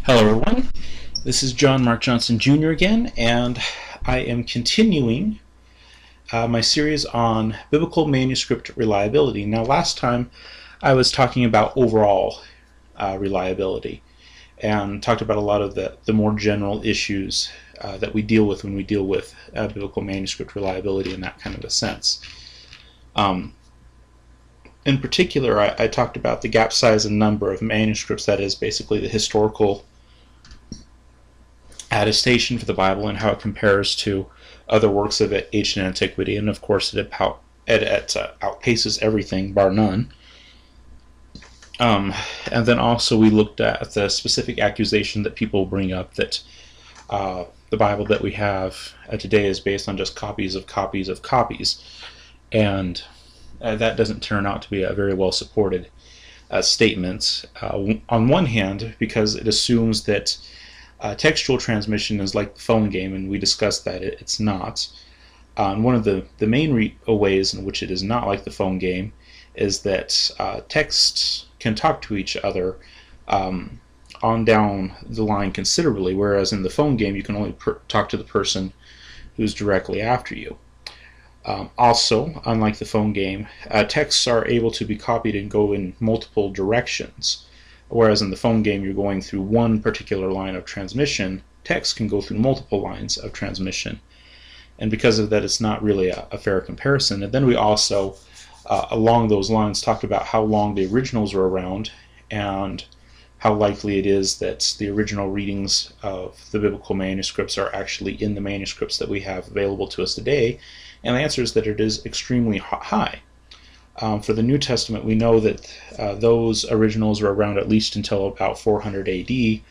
Hello everyone, this is John Mark Johnson Jr. again, and I am continuing my series on biblical manuscript reliability. Now last time I was talking about overall reliability and talked about a lot of the more general issues that we deal with when we deal with biblical manuscript reliability in that kind of a sense. In particular, I talked about the gap size and number of manuscripts, that is basically the historical attestation for the Bible and how it compares to other works of ancient antiquity, and of course it outpaces everything bar none. And then also we looked at the specific accusation that people bring up that the Bible that we have today is based on just copies of copies of copies, and that doesn't turn out to be a very well supported statement. On one hand, because it assumes that textual transmission is like the phone game, and we discussed that it's not. And one of the main ways in which it is not like the phone game is that texts can talk to each other on down the line considerably, whereas in the phone game you can only talk to the person who's directly after you. Also, unlike the phone game, texts are able to be copied and go in multiple directions. Whereas in the phone game you're going through one particular line of transmission, text can go through multiple lines of transmission. And because of that, it's not really a fair comparison. And then we also, along those lines, talked about how long the originals were around and how likely it is that the original readings of the biblical manuscripts are actually in the manuscripts that we have available to us today. And the answer is that it is extremely high. For the New Testament, we know that those originals were around at least until about 400 AD. The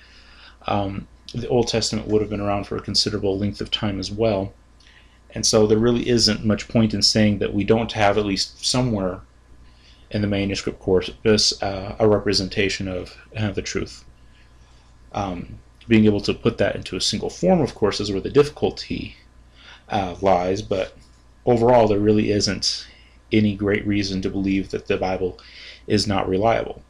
Old Testament would have been around for a considerable length of time as well. And so there really isn't much point in saying that we don't have at least somewhere in the manuscript corpus a representation of the truth. Being able to put that into a single form, of course, is where the difficulty lies, but overall there really isn't any great reason to believe that the Bible is not reliable.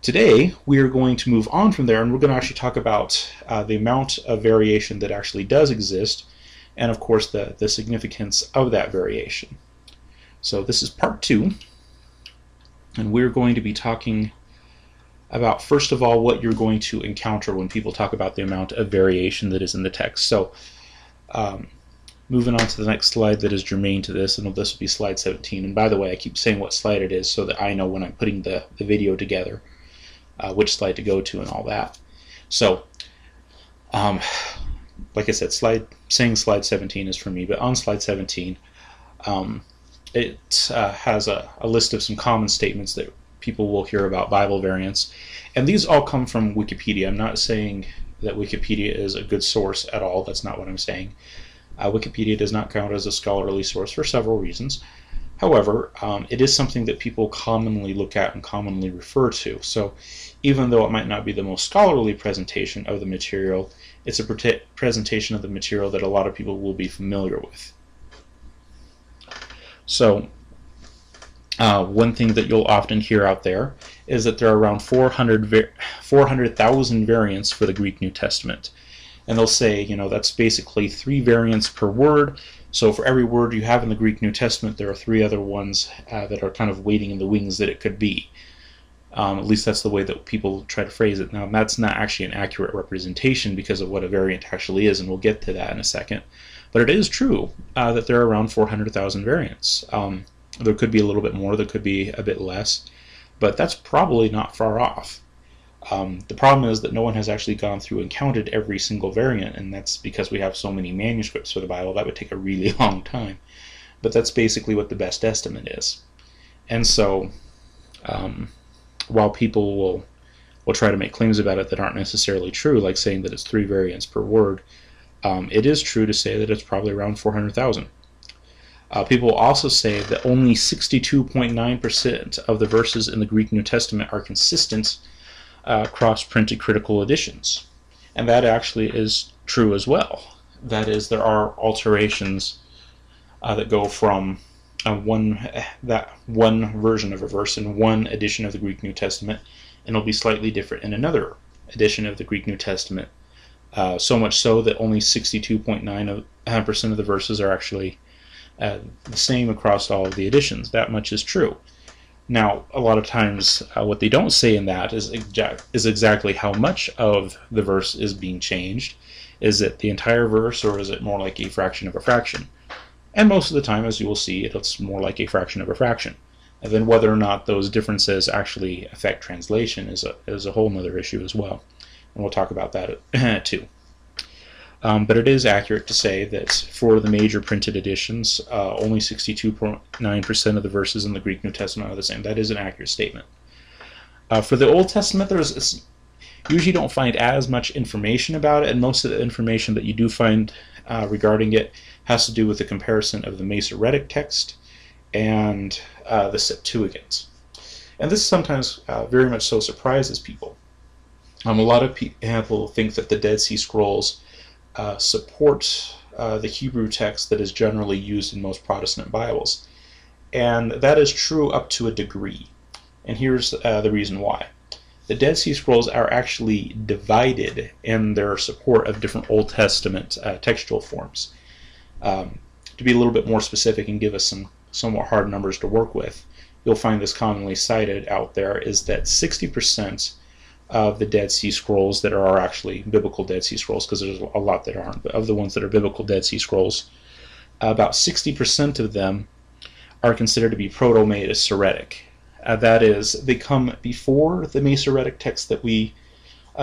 Today we are going to move on from there, and we're going to actually talk about the amount of variation that actually does exist, and of course the significance of that variation. So this is part 2, and we're going to be talking about, first of all, what you're going to encounter when people talk about the amount of variation that is in the text. So moving on to the next slide that is germane to this, and this will be slide 17. And by the way, I keep saying what slide it is so that I know when I'm putting the video together which slide to go to and all that. So, like I said, saying slide 17 is for me, but on slide 17, it has a list of some common statements that people will hear about Bible variants. And these all come from Wikipedia. I'm not saying that Wikipedia is a good source at all. That's not what I'm saying. Wikipedia does not count as a scholarly source for several reasons. However, it is something that people commonly look at and commonly refer to. So even though it might not be the most scholarly presentation of the material, it's a presentation of the material that a lot of people will be familiar with. So one thing that you'll often hear out there is that there are around 400,000 variants for the Greek New Testament. And they'll say, that's basically 3 variants per word. So for every word you have in the Greek New Testament, there are 3 other ones that are kind of waiting in the wings that it could be. At least that's the way that people try to phrase it. Now, that's not actually an accurate representation because of what a variant actually is, and we'll get to that in a second. But it is true that there are around 400,000 variants. There could be a little bit more, there could be a bit less, but that's probably not far off. The problem is that no one has actually gone through and counted every single variant, and that's because we have so many manuscripts for the Bible. That would take a really long time. But that's basically what the best estimate is. And so, while people will try to make claims about it that aren't necessarily true, like saying that it's 3 variants per word, it is true to say that it's probably around 400,000. People will also say that only 62.9% of the verses in the Greek New Testament are consistent cross-printed critical editions. And that actually is true as well. That is, there are alterations that go from one version of a verse in one edition of the Greek New Testament, and it'll be slightly different in another edition of the Greek New Testament. So much so that only 62.9% of the verses are actually the same across all of the editions. That much is true. Now, a lot of times, what they don't say in that is exactly how much of the verse is being changed. Is it the entire verse, or is it more like a fraction of a fraction? And most of the time, as you will see, it's more like a fraction of a fraction. And then whether or not those differences actually affect translation is a whole other issue as well. And we'll talk about that too. But it is accurate to say that for the major printed editions, only 62.9% of the verses in the Greek New Testament are the same. That is an accurate statement. For the Old Testament, usually don't find as much information about it, and most of the information that you do find regarding it has to do with the comparison of the Masoretic text and the Septuagint. And this sometimes very much so surprises people. A lot of people think that the Dead Sea Scrolls support the Hebrew text that is generally used in most Protestant Bibles. And that is true up to a degree. And here's the reason why. The Dead Sea Scrolls are actually divided in their support of different Old Testament textual forms. To be a little bit more specific and give us some somewhat hard numbers to work with, you'll find this commonly cited out there is that 60% of the Dead Sea Scrolls that are actually biblical Dead Sea Scrolls, because there's a lot that aren't, but of the ones that are biblical Dead Sea Scrolls, about 60% of them are considered to be Proto-Masoretic. That is, they come before the Masoretic text that we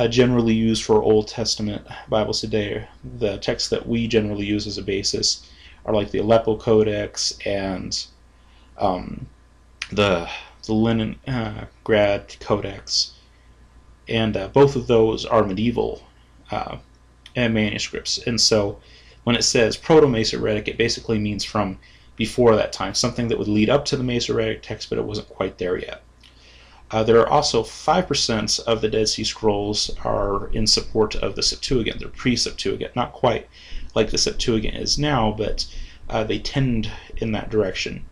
generally use for Old Testament Bibles today. The texts that we generally use as a basis are like the Aleppo Codex and the Leningrad Codex. And both of those are medieval manuscripts. And so when it says Proto-Masoretic, it basically means from before that time, something that would lead up to the Masoretic text, but it wasn't quite there yet. There are also 5% of the Dead Sea Scrolls are in support of the Septuagint. They're pre-Septuagint, not quite like the Septuagint is now, but they tend in that direction.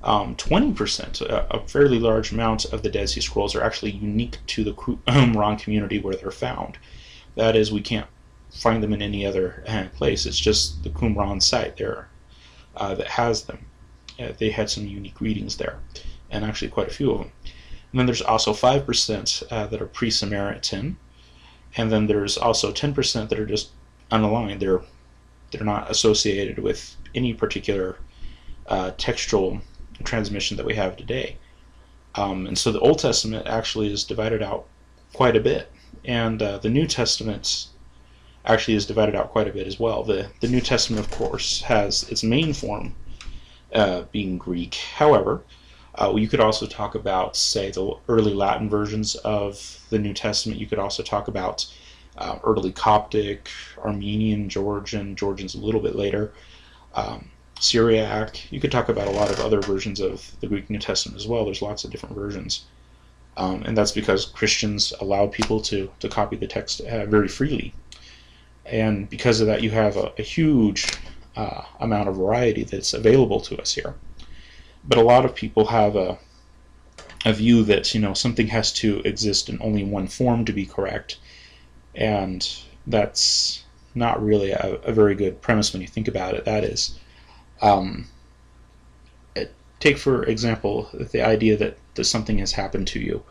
20%, a fairly large amount of the Dead Sea Scrolls are actually unique to the Qumran community where they're found. That is, we can't find them in any other place. It's just the Qumran site there that has them. They had some unique readings there, and actually quite a few of them. And then there's also 5% that are pre-Samaritan, and then there's also 10% that are just unaligned. They're not associated with any particular textual transmission that we have today. And so the Old Testament actually is divided out quite a bit, and the New Testament actually is divided out quite a bit as well. The New Testament, of course, has its main form being Greek. However, you could also talk about, say, the early Latin versions of the New Testament. You could also talk about early Coptic, Armenian, Georgian's a little bit later, Syriac. You could talk about a lot of other versions of the Greek New Testament as well. There's lots of different versions. And that's because Christians allowed people to copy the text very freely. And because of that, you have a huge amount of variety that's available to us here. But a lot of people have a view that, something has to exist in only one form to be correct. And that's not really a very good premise when you think about it. That is, take for example the idea that something has happened to you,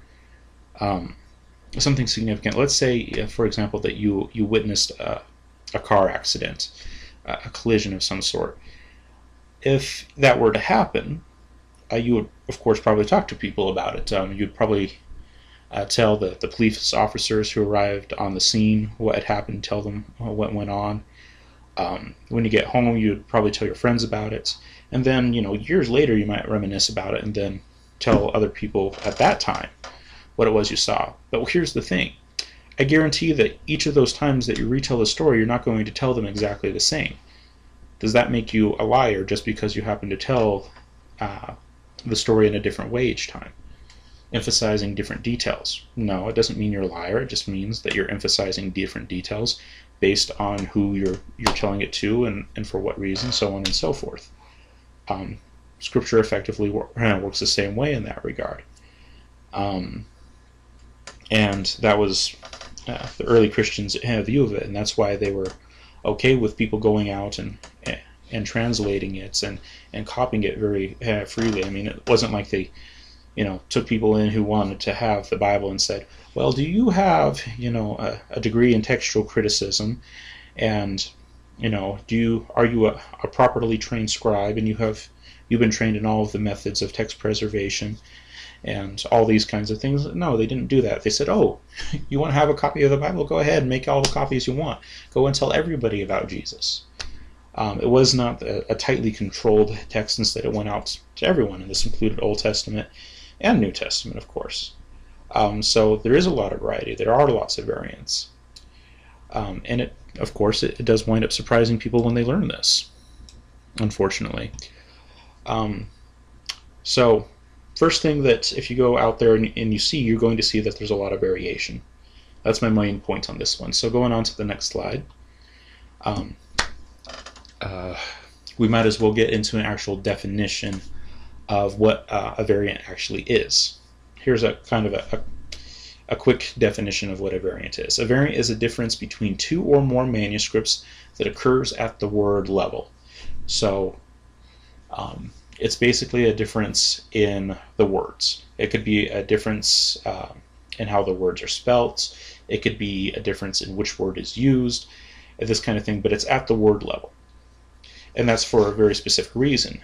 something significant. Let's say, for example, that you witnessed a car accident, a collision of some sort. If that were to happen, you would, of course, probably talk to people about it. You'd probably tell the police officers who arrived on the scene what had happened, tell them what went on. When you get home, you'd probably tell your friends about it. And then, years later, you might reminisce about it and then tell other people at that time what it was you saw. But here's the thing. I guarantee that each of those times that you retell the story, you're not going to tell them exactly the same. Does that make you a liar just because you happen to tell the story in a different way each time, emphasizing different details? No, it doesn't mean you're a liar. It just means that you're emphasizing different details based on who you're telling it to and for what reason, so on and so forth. Scripture effectively works the same way in that regard. And that was the early Christians view of it, and that's why they were okay with people going out and translating it and copying it very freely. I mean, it wasn't like they took people in who wanted to have the Bible and said, well, do you have a degree in textual criticism, and are you a properly trained scribe, and you've been trained in all of the methods of text preservation and all these kinds of things. No, they didn't do that. They said, oh, you want to have a copy of the Bible? Go ahead and make all the copies you want. Go and tell everybody about Jesus. It was not a tightly controlled text. Instead, it went out to everyone, and this included Old Testament and New Testament, of course. So there is a lot of variety. There are lots of variants. And it does wind up surprising people when they learn this, unfortunately. So first thing, that if you go out there and you see, you're going to see that there's a lot of variation. That's my main point on this one. So going on to the next slide, we might as well get into an actual definition of what a variant actually is. Here's a kind of a quick definition of what a variant is. A variant is a difference between two or more manuscripts that occurs at the word level. So it's basically a difference in the words. It could be a difference in how the words are spelt. It could be a difference in which word is used, this kind of thing, but it's at the word level. And that's for a very specific reason.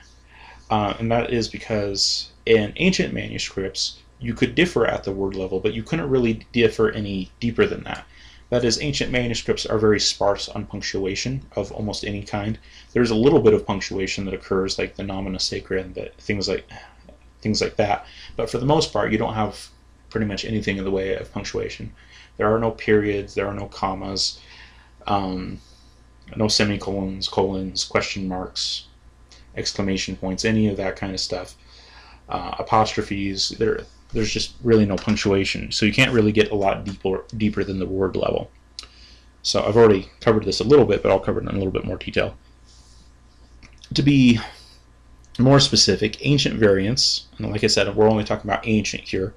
And that is because in ancient manuscripts, you could differ at the word level, but you couldn't really differ any deeper than that. That is, ancient manuscripts are very sparse on punctuation of almost any kind. There's a little bit of punctuation that occurs, like the nomina sacra and things like that. But for the most part, you don't have pretty much anything in the way of punctuation. There are no periods, there are no commas, no semicolons, colons, question marks, exclamation points, any of that kind of stuff. Apostrophes, there's just really no punctuation, so you can't really get a lot deeper than the word level. So I've already covered this a little bit, but I'll cover it in a little bit more detail. To be more specific, ancient variants, and like I said, we're only talking about ancient here,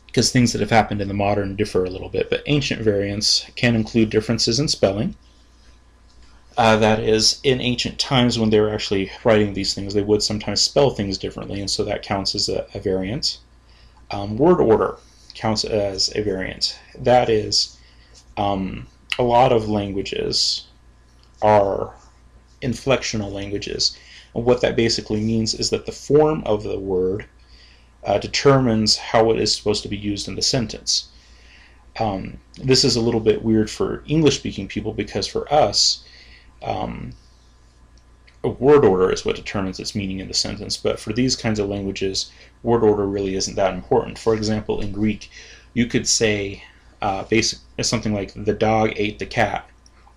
because things that have happened in the modern differ a little bit, but ancient variants can include differences in spelling. That is, in ancient times when they were actually writing these things, they would sometimes spell things differently, and so that counts as a variant. Word order counts as a variant. That is, a lot of languages are inflectional languages. And what that basically means is that the form of the word determines how it is supposed to be used in the sentence. This is a little bit weird for English-speaking people, because for us, a word order is what determines its meaning in the sentence, but for these kinds of languages, word order really isn't that important. For example, in Greek, you could say something like the dog ate the cat,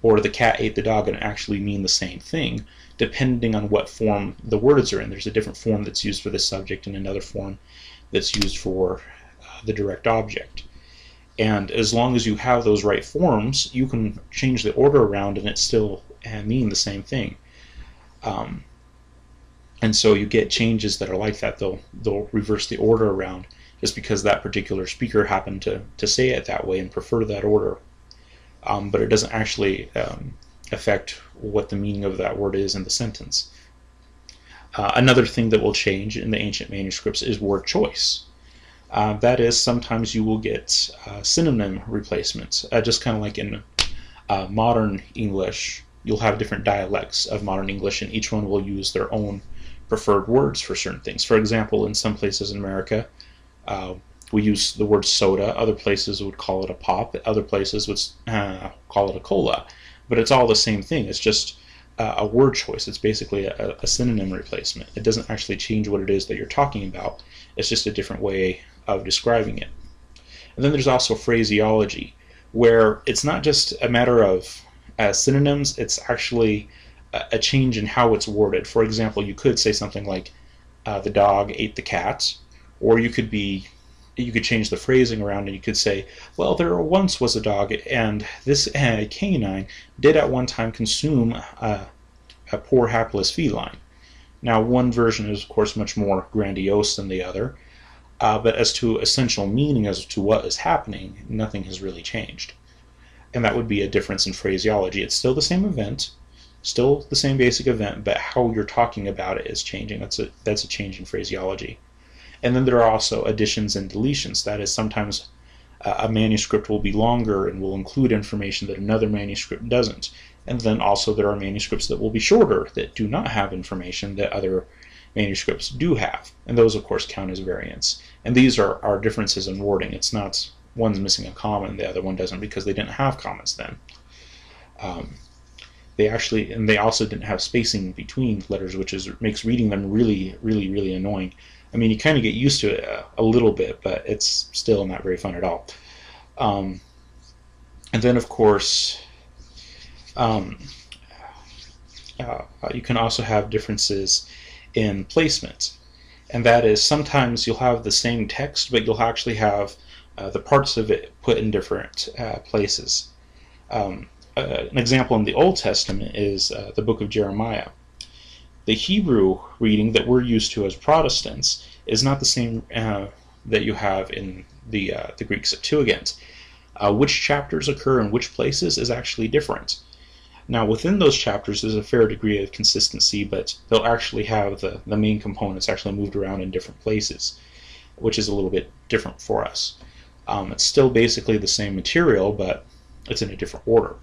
or the cat ate the dog, and actually mean the same thing, depending on what form the words are in. There's a different form that's used for the subject and another form that's used for the direct object. And as long as you have those right forms, you can change the order around and it still mean the same thing. And so you get changes that are like that. They'll reverse the order around just because that particular speaker happened to say it that way and prefer that order. But it doesn't actually affect what the meaning of that word is in the sentence. Another thing that will change in the ancient manuscripts is word choice. That is, sometimes you will get synonym replacements, just kind of like in modern English. You'll have different dialects of modern English, and each one will use their own preferred words for certain things. For example, in some places in America, we use the word soda. Other places would call it a pop. Other places would call it a cola. But it's all the same thing. It's just a word choice. It's basically a synonym replacement. It doesn't actually change what it is that you're talking about. It's just a different way of describing it. And then there's also phraseology, where it's not just a matter of synonyms, it's actually a change in how it's worded. For example, you could say something like the dog ate the cat, or you could change the phrasing around and you could say, well, there once was a dog, and this canine did at one time consume a poor hapless feline. Now, one version is, of course, much more grandiose than the other, But as to essential meaning, as to what is happening, nothing has really changed. And that would be a difference in phraseology. It's still the same event, still the same basic event, but how you're talking about it is changing. That's a change in phraseology. And then there are also additions and deletions. That is, sometimes a manuscript will be longer and will include information that another manuscript doesn't. And then also there are manuscripts that will be shorter that do not have information that other manuscripts do have. And those, of course, count as variants. And these are differences in wording. It's not one's missing a comma and the other one doesn't because they didn't have commas then. They also didn't have spacing between letters, which makes reading them really, really, really annoying. I mean, you kind of get used to it a little bit, but it's still not very fun at all. And then, of course, you can also have differences in placement. And that is, sometimes you'll have the same text, but you'll actually have the parts of it put in different places. An example in the Old Testament is the book of Jeremiah. The Hebrew reading that we're used to as Protestants is not the same that you have in the Greek Septuagint. Which chapters occur in which places is actually different. Now, within those chapters, there's a fair degree of consistency, but they'll actually have the main components actually moved around in different places, which is a little bit different for us. It's still basically the same material, but it's in a different order.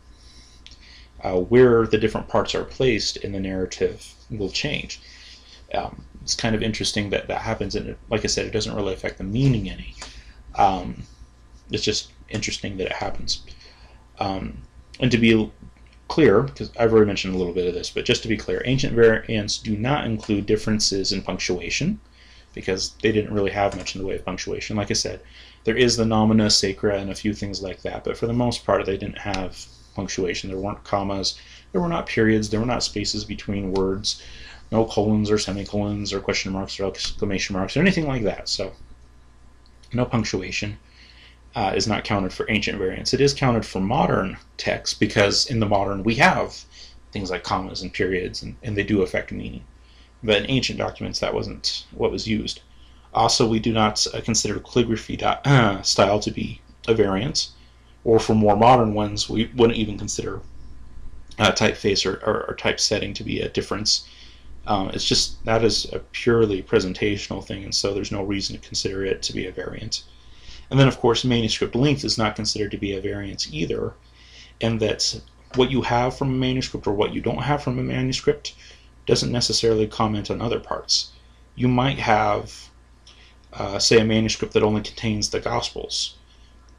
Where the different parts are placed in the narrative will change. It's kind of interesting that happens, and like I said, it doesn't really affect the meaning any. It's just interesting that it happens. And to be clear, because I've already mentioned a little bit of this, but just to be clear, ancient variants do not include differences in punctuation, because they didn't really have much in the way of punctuation. Like I said, there is the nomina, sacra, and a few things like that, but for the most part, they didn't have punctuation. There weren't commas, there were not periods, there were not spaces between words, no colons or semicolons or question marks or exclamation marks or anything like that. So no punctuation is not counted for ancient variants. It is counted for modern texts because in the modern we have things like commas and periods, and they do affect meaning. But in ancient documents that wasn't what was used. Also, we do not consider calligraphy style to be a variant, or for more modern ones we wouldn't even consider typeface or typesetting to be a difference. It's just that is a purely presentational thing, and so there's no reason to consider it to be a variant. And then, of course, manuscript length is not considered to be a variance either, and that what you have from a manuscript or what you don't have from a manuscript doesn't necessarily comment on other parts. You might have, say, a manuscript that only contains the Gospels.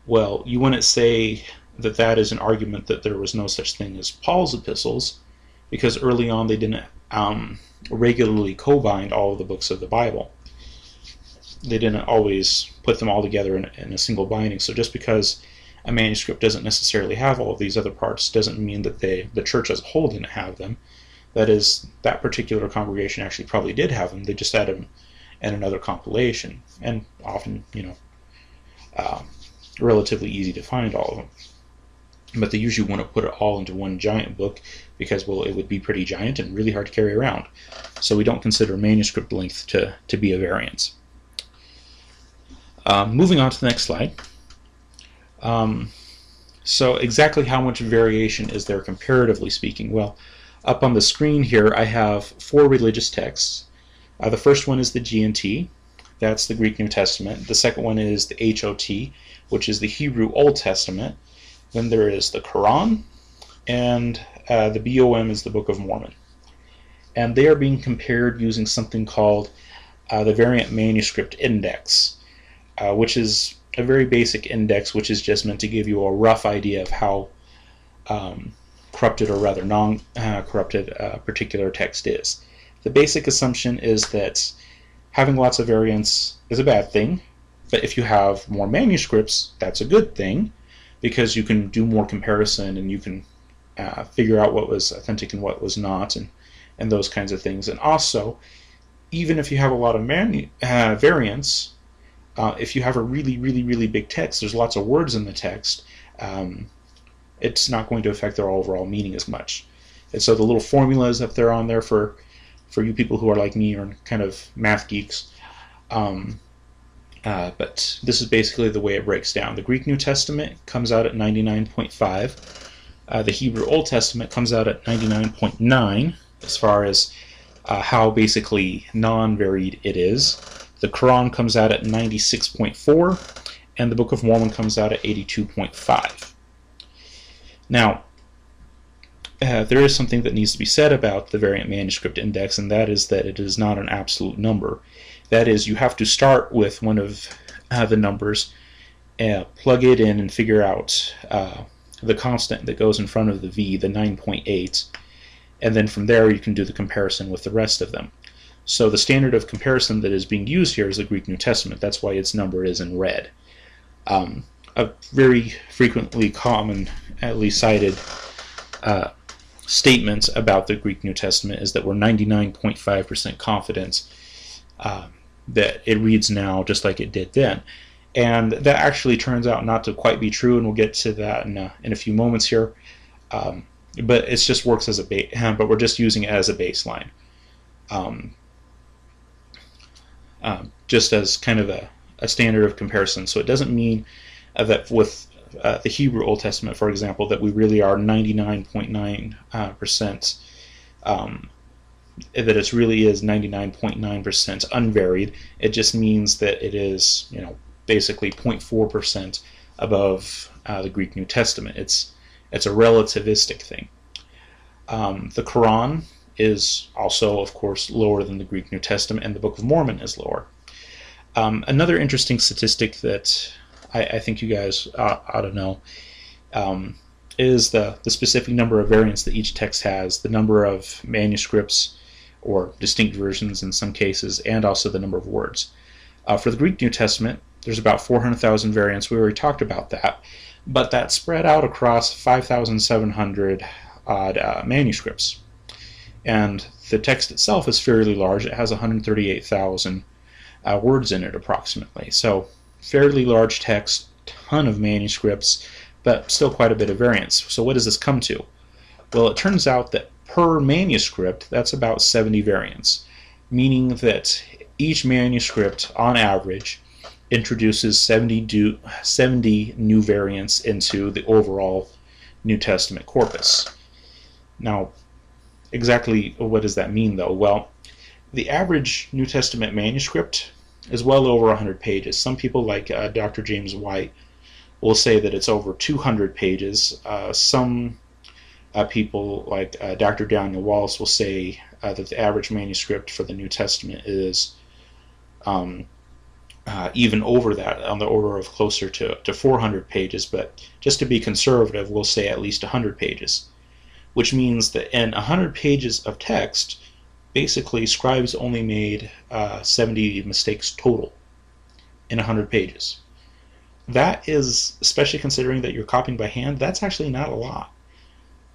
Well, you wouldn't say that that is an argument that there was no such thing as Paul's epistles, because early on they didn't regularly co-bind all of the books of the Bible. They didn't always put them all together in a single binding. So just because a manuscript doesn't necessarily have all of these other parts doesn't mean that the church as a whole didn't have them. That is, that particular congregation actually probably did have them. They just had them in another compilation, and often, relatively easy to find all of them. But they usually want to put it all into one giant book because, well, it would be pretty giant and really hard to carry around. So we don't consider manuscript length to be a variance. Moving on to the next slide. So exactly how much variation is there comparatively speaking? Well, up on the screen here I have 4 religious texts. The first one is the G&T. That's the Greek New Testament. The second one is the HOT, which is the Hebrew Old Testament. Then there is the Quran, and the BOM is the Book of Mormon. And they are being compared using something called the Variant Manuscript Index, which is a very basic index which is just meant to give you a rough idea of how corrupted or rather non-corrupted a particular text is. The basic assumption is that having lots of variants is a bad thing, but if you have more manuscripts, that's a good thing, because you can do more comparison and you can figure out what was authentic and what was not, and those kinds of things. And also, even if you have a lot of variants, if you have a really, really, really big text, there's lots of words in the text, it's not going to affect their overall meaning as much. And so the little formulas, if they're on there for you people who are like me or kind of math geeks, But this is basically the way it breaks down. The Greek New Testament comes out at 99.5. The Hebrew Old Testament comes out at 99.9 as far as how basically non-varied it is. The Quran comes out at 96.4, and the Book of Mormon comes out at 82.5. Now, there is something that needs to be said about the Variant Manuscript Index, and that is that it is not an absolute number. That is, you have to start with one of the numbers, plug it in, and figure out the constant that goes in front of the V, the 9.8, and then from there you can do the comparison with the rest of them. So the standard of comparison that is being used here is the Greek New Testament. That's why its number is in red. A very frequently commonly cited statement about the Greek New Testament is that we're 99.5% confident that it reads now just like it did then. And that actually turns out not to quite be true, and we'll get to that in a few moments here. But it just works as a but we're just using it as a baseline. Just as kind of a standard of comparison. So it doesn't mean that with the Hebrew Old Testament, for example, that we really are 99.9%, that it really is 99.9% unvaried. It just means that it is, basically 0.4% above the Greek New Testament. It's a relativistic thing. The Quran is also, of course, lower than the Greek New Testament, and the Book of Mormon is lower. Another interesting statistic that I think you guys ought to know is the specific number of variants that each text has, the number of manuscripts or distinct versions in some cases, and also the number of words. For the Greek New Testament, there's about 400,000 variants. We already talked about that, but that's spread out across 5,700 odd manuscripts. And the text itself is fairly large. It has 138,000 words in it approximately. So fairly large text, ton of manuscripts, but still quite a bit of variance. So what does this come to? Well, it turns out that per manuscript, that's about 70 variants, meaning that each manuscript, on average, introduces 70 new variants into the overall New Testament corpus. Now, exactly what does that mean, though? Well, the average New Testament manuscript is well over 100 pages. Some people, like Dr. James White, will say that it's over 200 pages. Some people, like Dr. Daniel Wallace, will say that the average manuscript for the New Testament is even over that, on the order of closer to 400 pages, but just to be conservative, we'll say at least 100 pages, which means that in 100 pages of text, basically scribes only made 70 mistakes total in 100 pages. That is, especially considering that you're copying by hand, that's actually not a lot.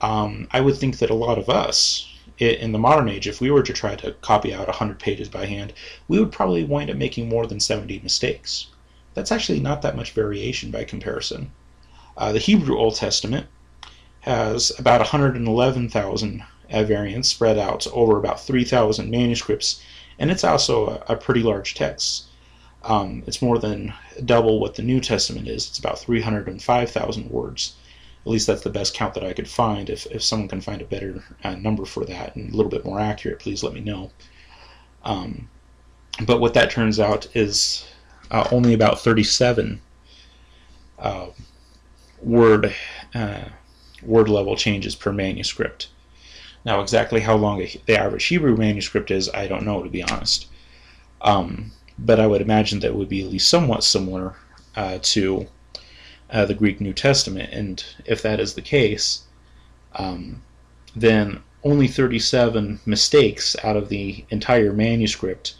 I would think that a lot of us, in the modern age, if we were to try to copy out 100 pages by hand, we would probably wind up making more than 70 mistakes. That's actually not that much variation by comparison. The Hebrew Old Testament has about 111,000 variants spread out over about 3,000 manuscripts, and it's also a pretty large text. It's more than double what the New Testament is. It's about 305,000 words. At least that's the best count that I could find. If someone can find a better number for that and a little bit more accurate, please let me know. But what that turns out is only about 37 word level changes per manuscript. Now, exactly how long the average Hebrew manuscript is, I don't know, to be honest. But I would imagine that it would be at least somewhat similar to the Greek New Testament, and if that is the case, then only 37 mistakes out of the entire manuscript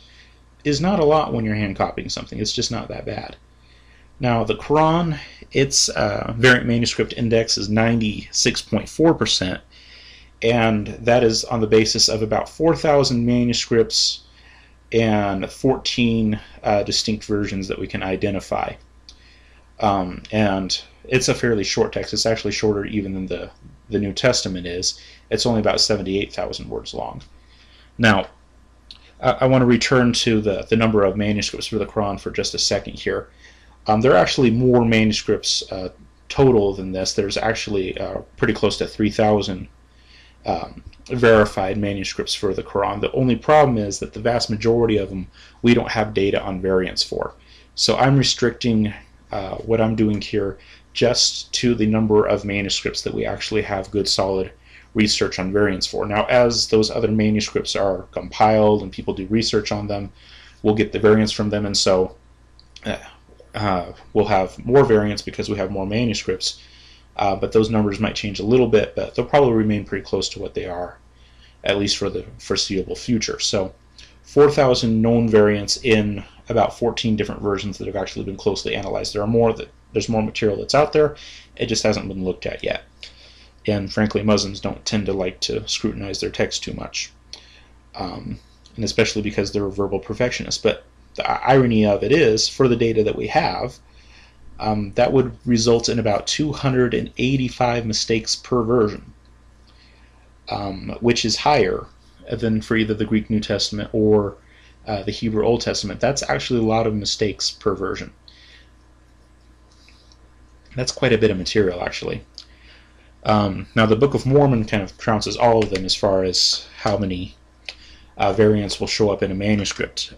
is not a lot when you're hand copying something. It's just not that bad. Now, the Quran, its variant manuscript index is 96.4%, and that is on the basis of about 4,000 manuscripts and 14 distinct versions that we can identify. And it's a fairly short text. It's actually shorter even than the New Testament is. It's only about 78,000 words long. Now, I want to return to the number of manuscripts for the Quran for just a second here. There are actually more manuscripts total than this. There's actually pretty close to 3,000 verified manuscripts for the Quran. The only problem is that the vast majority of them we don't have data on variants for. So I'm restricting what I'm doing here just to the number of manuscripts that we actually have good solid research on variants for. Now, as those other manuscripts are compiled and people do research on them, we'll get the variants from them, and so we'll have more variants because we have more manuscripts. But those numbers might change a little bit, but they'll probably remain pretty close to what they are, at least for the foreseeable future. So 4,000 known variants in about 14 different versions that have actually been closely analyzed. There's more material that's out there. It just hasn't been looked at yet. And frankly, Muslims don't tend to like to scrutinize their text too much, and especially because they're verbal perfectionists. But the irony of it is, for the data that we have, that would result in about 285 mistakes per version, which is higher than for either the Greek New Testament or the Hebrew Old Testament. That's actually a lot of mistakes per version. That's quite a bit of material, actually. Now, the Book of Mormon kind of trounces all of them as far as how many variants will show up in a manuscript.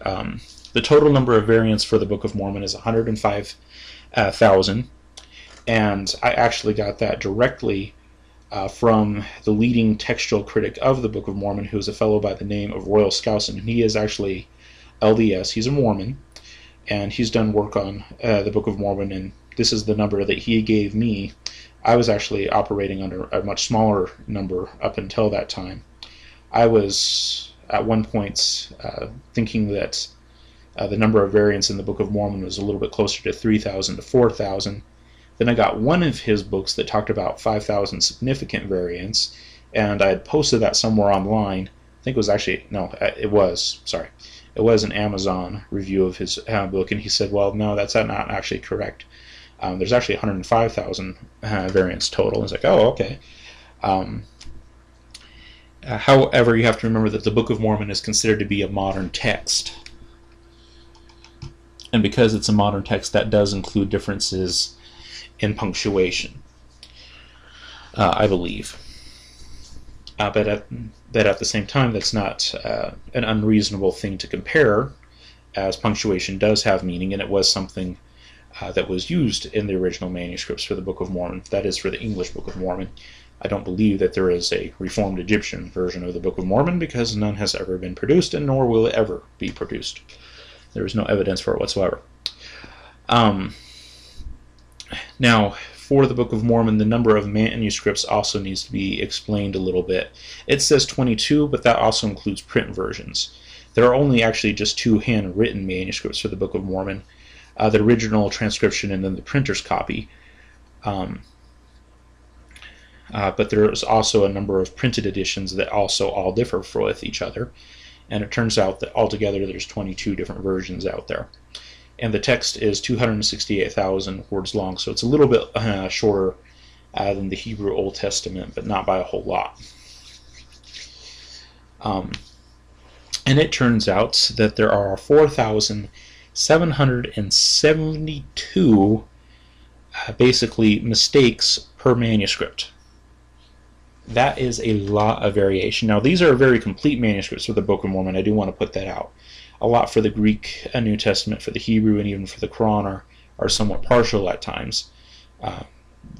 The total number of variants for the Book of Mormon is 105,000, and I actually got that directly from the leading textual critic of the Book of Mormon, who is a fellow by the name of Royal Skousen. And he is actually LDS. He's a Mormon, and he's done work on the Book of Mormon, and this is the number that he gave me. I was actually operating under a much smaller number up until that time. I was at one point thinking that the number of variants in the Book of Mormon was a little bit closer to 3,000 to 4,000. Then I got one of his books that talked about 5,000 significant variants, and I had posted that somewhere online. I think it was actually, no, it was an Amazon review of his book, and he said, well, no, that's not actually correct. There's actually 105,000 variants total. It's like, oh, okay. However, you have to remember that the Book of Mormon is considered to be a modern text. And because it's a modern text, that does include differences in punctuation, I believe. But at the same time, that's not an unreasonable thing to compare, as punctuation does have meaning, and it was something that was used in the original manuscripts for the Book of Mormon. That is, for the English Book of Mormon. I don't believe that there is a Reformed Egyptian version of the Book of Mormon, because none has ever been produced, and nor will it ever be produced. There is no evidence for it whatsoever. Now, for the Book of Mormon, the number of manuscripts also needs to be explained a little bit. It says 22, but that also includes print versions. There are only actually just 2 handwritten manuscripts for the Book of Mormon, the original transcription and then the printer's copy. But there's also a number of printed editions that also all differ with each other. And it turns out that altogether there's 22 different versions out there. And the text is 268,000 words long, so it's a little bit shorter than the Hebrew Old Testament, but not by a whole lot. And it turns out that there are 4,772 basically mistakes per manuscript. That is a lot of variation. Now, these are very complete manuscripts for the Book of Mormon. I do want to put that out. A lot for the Greek New Testament, for the Hebrew, and even for the Quran are somewhat partial at times.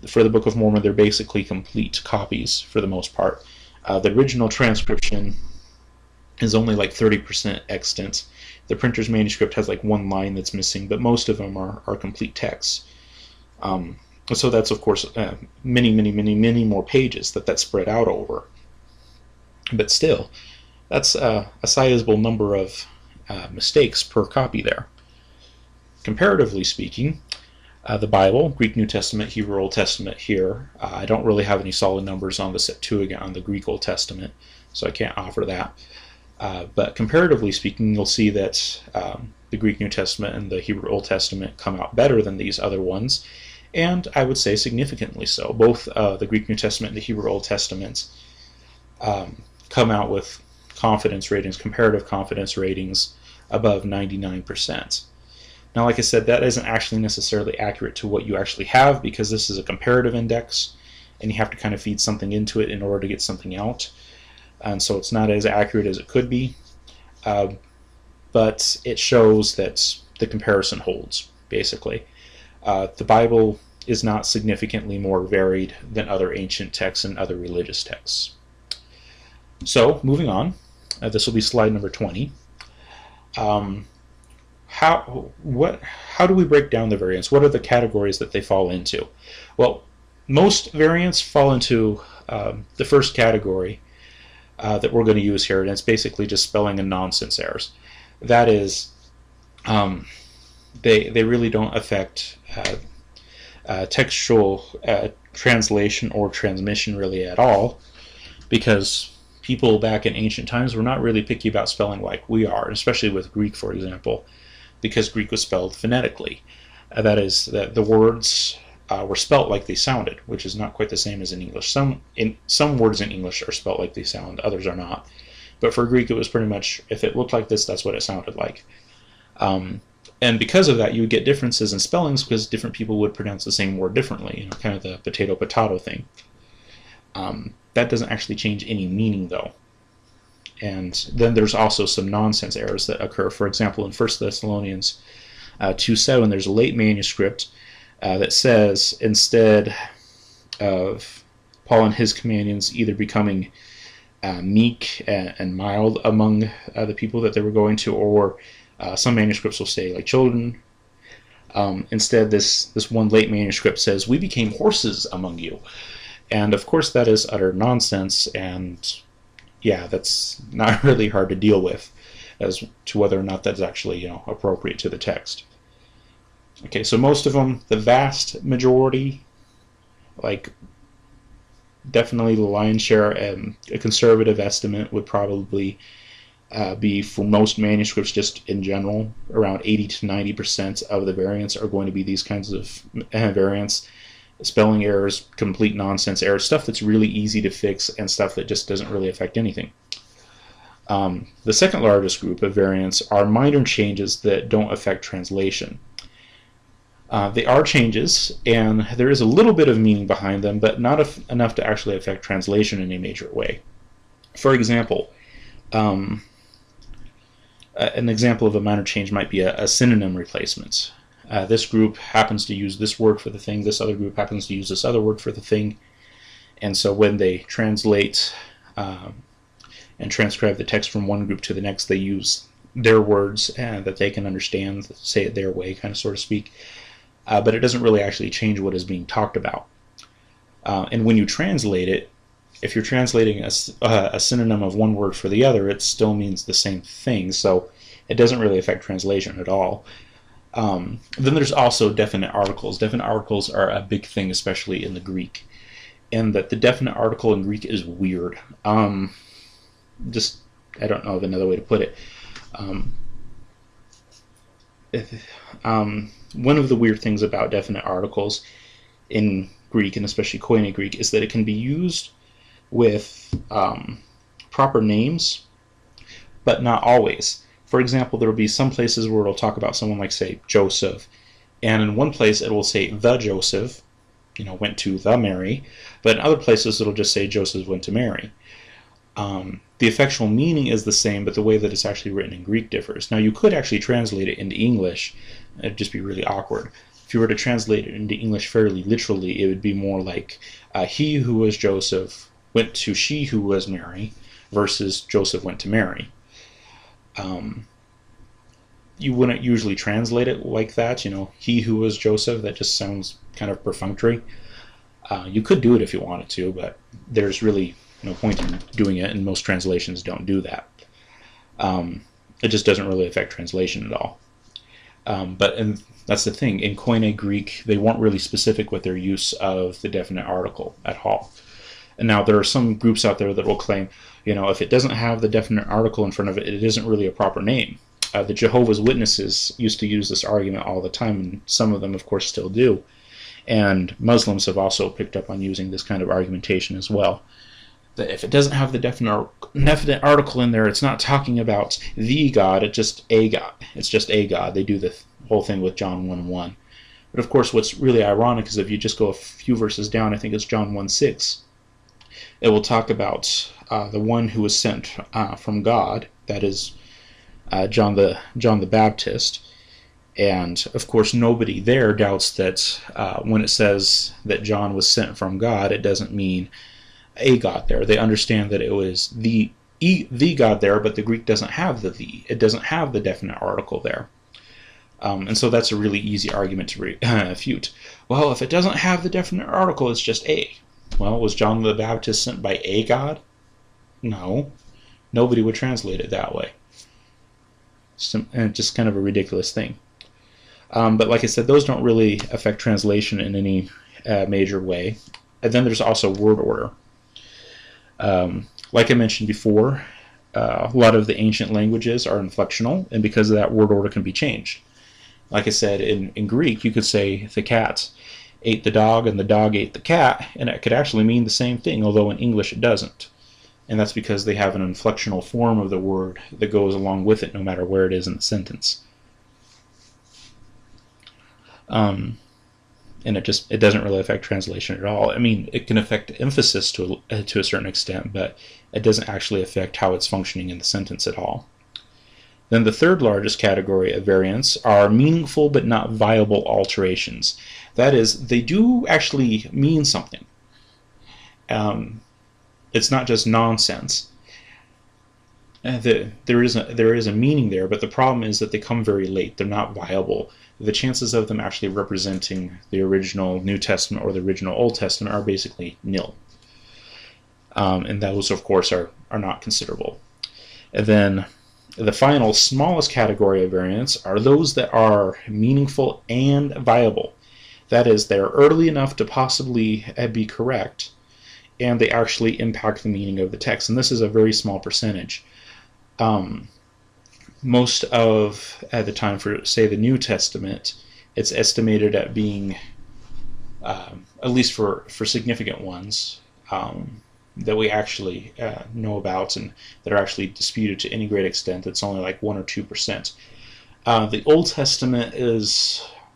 For the Book of Mormon, they're basically complete copies for the most part. The original transcription is only like 30% extant. The printer's manuscript has like one line that's missing, but most of them are complete texts. So that's, of course, many more pages that's spread out over. But still, that's a sizable number of mistakes per copy there. Comparatively speaking, the Bible, Greek New Testament, Hebrew Old Testament here, I don't really have any solid numbers on the Septuagint, on the Greek Old Testament, so I can't offer that. But comparatively speaking, you'll see that the Greek New Testament and the Hebrew Old Testament come out better than these other ones, and I would say significantly so. Both the Greek New Testament and the Hebrew Old Testament come out with confidence ratings, comparative confidence ratings above 99%. Now, like I said, that isn't actually necessarily accurate to what you actually have, because this is a comparative index, and you have to kind of feed something into it in order to get something out. And so it's not as accurate as it could be, but it shows that the comparison holds, basically. The Bible is not significantly more varied than other ancient texts and other religious texts. So, moving on, this will be slide number 20. How do we break down the variants? What are the categories that they fall into? Well, most variants fall into the first category that we're going to use here, and it's basically just spelling and nonsense errors. That is, they really don't affect textual translation or transmission really at all, because people back in ancient times were not really picky about spelling like we are, especially with Greek, for example, because Greek was spelled phonetically. That is, that the words were spelt like they sounded, which is not quite the same as in English. Some words in English are spelt like they sound, others are not. But for Greek, it was pretty much, if it looked like this, that's what it sounded like. And because of that, you would get differences in spellings, because different people would pronounce the same word differently, kind of the potato-potato thing. That doesn't actually change any meaning, though. And then there's also some nonsense errors that occur. For example, in 1 Thessalonians 2:7, there's a late manuscript that says, instead of Paul and his companions either becoming meek and mild among the people that they were going to, or some manuscripts will say like children. Instead, this one late manuscript says, we became horses among you. And of course that is utter nonsense, and yeah, that's not really hard to deal with as to whether or not that's actually appropriate to the text. Okay, so most of them, the vast majority, like definitely the lion's share, a conservative estimate would probably be, for most manuscripts just in general, around 80 to 90% of the variants are going to be these kinds of variants. Spelling errors, complete nonsense errors, stuff that's really easy to fix, and stuff that just doesn't really affect anything. The second largest group of variants are minor changes that don't affect translation. They are changes, and there is a little bit of meaning behind them, but not enough to actually affect translation in a major way. For example, an example of a minor change might be a synonym replacement. This group happens to use this word for the thing, this other group happens to use this other word for the thing, and so when they translate and transcribe the text from one group to the next, they use their words that they can understand, say it their way, kind of, so to speak, but it doesn't really actually change what is being talked about. And when you translate it, if you're translating a synonym of one word for the other, it still means the same thing, so it doesn't really affect translation at all. Then there's also definite articles. Definite articles are a big thing, especially in the Greek, and that the definite article in Greek is weird. I don't know of another way to put it. One of the weird things about definite articles in Greek, and especially Koine Greek, is that it can be used with proper names, but not always. For example, there will be some places where it'll talk about someone like, say, Joseph, and in one place it will say the Joseph, went to the Mary, but in other places it'll just say Joseph went to Mary. The effectual meaning is the same, but the way that it's actually written in Greek differs. Now, you could actually translate it into English. It'd just be really awkward. If you were to translate it into English fairly literally, it would be more like, he who was Joseph went to she who was Mary, versus Joseph went to Mary. You wouldn't usually translate it like that, he who was Joseph. That just sounds kind of perfunctory. You could do it if you wanted to, but there's really no point in doing it, and most translations don't do that. It just doesn't really affect translation at all. And that's the thing. In Koine Greek, they weren't really specific with their use of the definite article at all. And now there are some groups out there that will claim, if it doesn't have the definite article in front of it, it isn't really a proper name. The Jehovah's Witnesses used to use this argument all the time, and some of them, of course, still do. And Muslims have also picked up on using this kind of argumentation as well. that if it doesn't have the definite article in there, it's not talking about the God, it's just a God. It's just a God. They do the whole thing with John 1:1. But of course, what's really ironic is if you just go a few verses down, I think it's John 1:6, it will talk about the one who was sent from God, that is John the Baptist. And of course, nobody there doubts that when it says that John was sent from God, it doesn't mean a God there. They understand that it was the God there, but the Greek doesn't have the. It doesn't have the definite article there. And so that's a really easy argument to refute. Well, if it doesn't have the definite article, it's just a. Well, was John the Baptist sent by a God? No. Nobody would translate it that way. Just kind of a ridiculous thing. But like I said, those don't really affect translation in any major way. And then there's also word order. Like I mentioned before, a lot of the ancient languages are inflectional, and because of that, word order can be changed. Like I said, in Greek, you could say the cat ate the dog and the dog ate the cat, and it could actually mean the same thing, although in English it doesn't. And that's because they have an inflectional form of the word that goes along with it no matter where it is in the sentence. And it doesn't really affect translation at all. I mean, it can affect emphasis to a certain extent, but it doesn't actually affect how it's functioning in the sentence at all. Then the third largest category of variants are meaningful but not viable alterations. That is, they do actually mean something. It's not just nonsense. There is a meaning there, but the problem is that they come very late. They're not viable. The chances of them actually representing the original New Testament or the original Old Testament are basically nil. And those, of course, are not considerable. And then the final, smallest category of variants are those that are meaningful and viable. That is, they're early enough to possibly be correct, and they actually impact the meaning of the text. And this is a very small percentage. Most of, at the time for, say, the New Testament, it's estimated at being, at least for significant ones, that we actually know about and that are actually disputed to any great extent, it's only like 1 or 2%. The Old Testament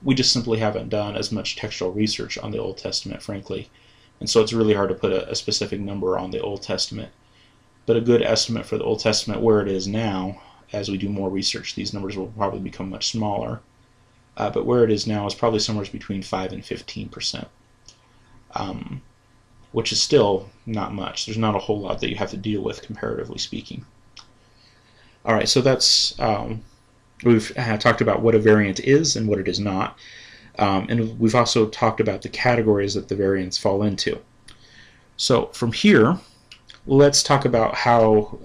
we just simply haven't done as much textual research on the Old Testament, frankly. And so it's really hard to put a specific number on the Old Testament. But a good estimate for the Old Testament, where it is now, as we do more research, these numbers will probably become much smaller. But where it is now is probably somewhere between 5 and 15%, which is still not much. There's not a whole lot that you have to deal with, comparatively speaking. All right, so that's we've talked about what a variant is and what it is not. And we've also talked about the categories that the variants fall into. So from here, let's talk about how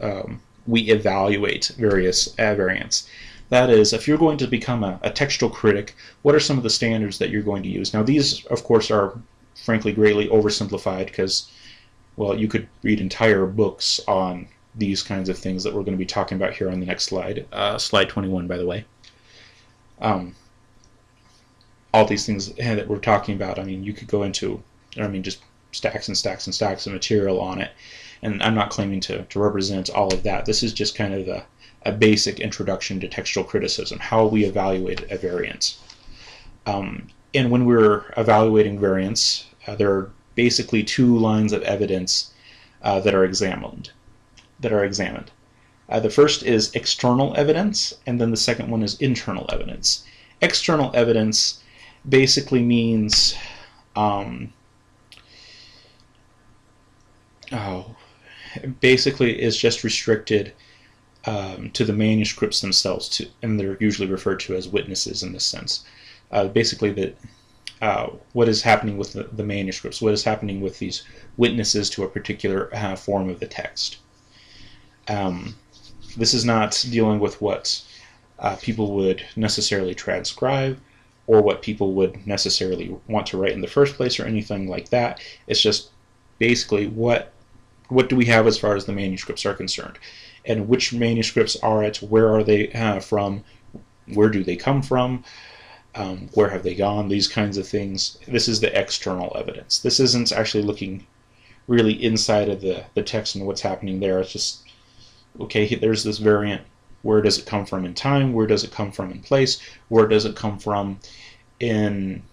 we evaluate various variants. That is, if you're going to become a textual critic, what are some of the standards that you're going to use? Now, these, of course, are frankly greatly oversimplified because, well, you could read entire books on these kinds of things that we're going to be talking about here on the next slide. Slide 21, by the way. All these things that we're talking about, I mean, you could go into, just stacks and stacks and stacks of material on it. And I'm not claiming to represent all of that. This is just kind of a basic introduction to textual criticism, how we evaluate a variant. And when we're evaluating variants, there are basically 2 lines of evidence that are examined. The first is external evidence, and then the second one is internal evidence. External evidence basically means basically is just restricted to the manuscripts themselves, and they're usually referred to as witnesses in this sense. Basically, what is happening with the manuscripts, what is happening with these witnesses to a particular form of the text. This is not dealing with what people would necessarily transcribe or what people would necessarily want to write in the first place or anything like that. It's just basically what do we have as far as the manuscripts are concerned, and which manuscripts are it, where are they from, where do they come from, where have they gone, these kinds of things. This is the external evidence. This isn't actually looking really inside of the text and what's happening there. It's just, okay, there's this variant. Where does it come from in time? Where does it come from in place? Where does it come from in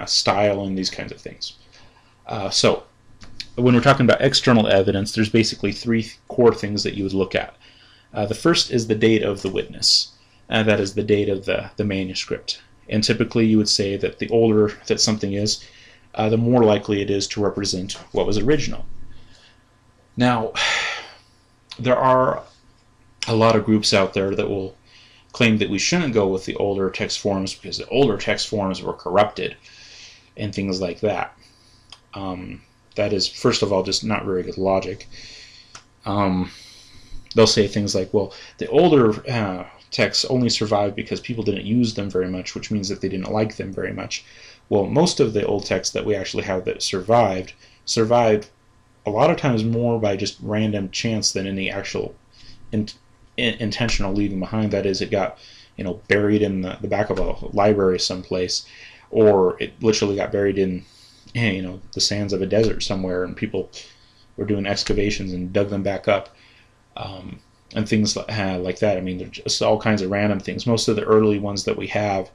style and these kinds of things? So when we're talking about external evidence, there's basically three core things that you would look at. The first is the date of the witness. That is the date of the manuscript. And typically you would say that the older that something is, the more likely it is to represent what was original. Now, there are a lot of groups out there that will claim that we shouldn't go with the older text forms because the older text forms were corrupted and things like that. That is, first of all, just not very good logic. They'll say things like, well, the older texts only survived because people didn't use them very much, which means that they didn't like them very much. Well, most of the old texts that we actually have that survived a lot of times more by just random chance than any actual intentional leaving behind. That is, it got buried in the back of a library someplace, or it literally got buried in the sands of a desert somewhere, and people were doing excavations and dug them back up, and things like that. I mean, they're just all kinds of random things. Most of the early ones that we have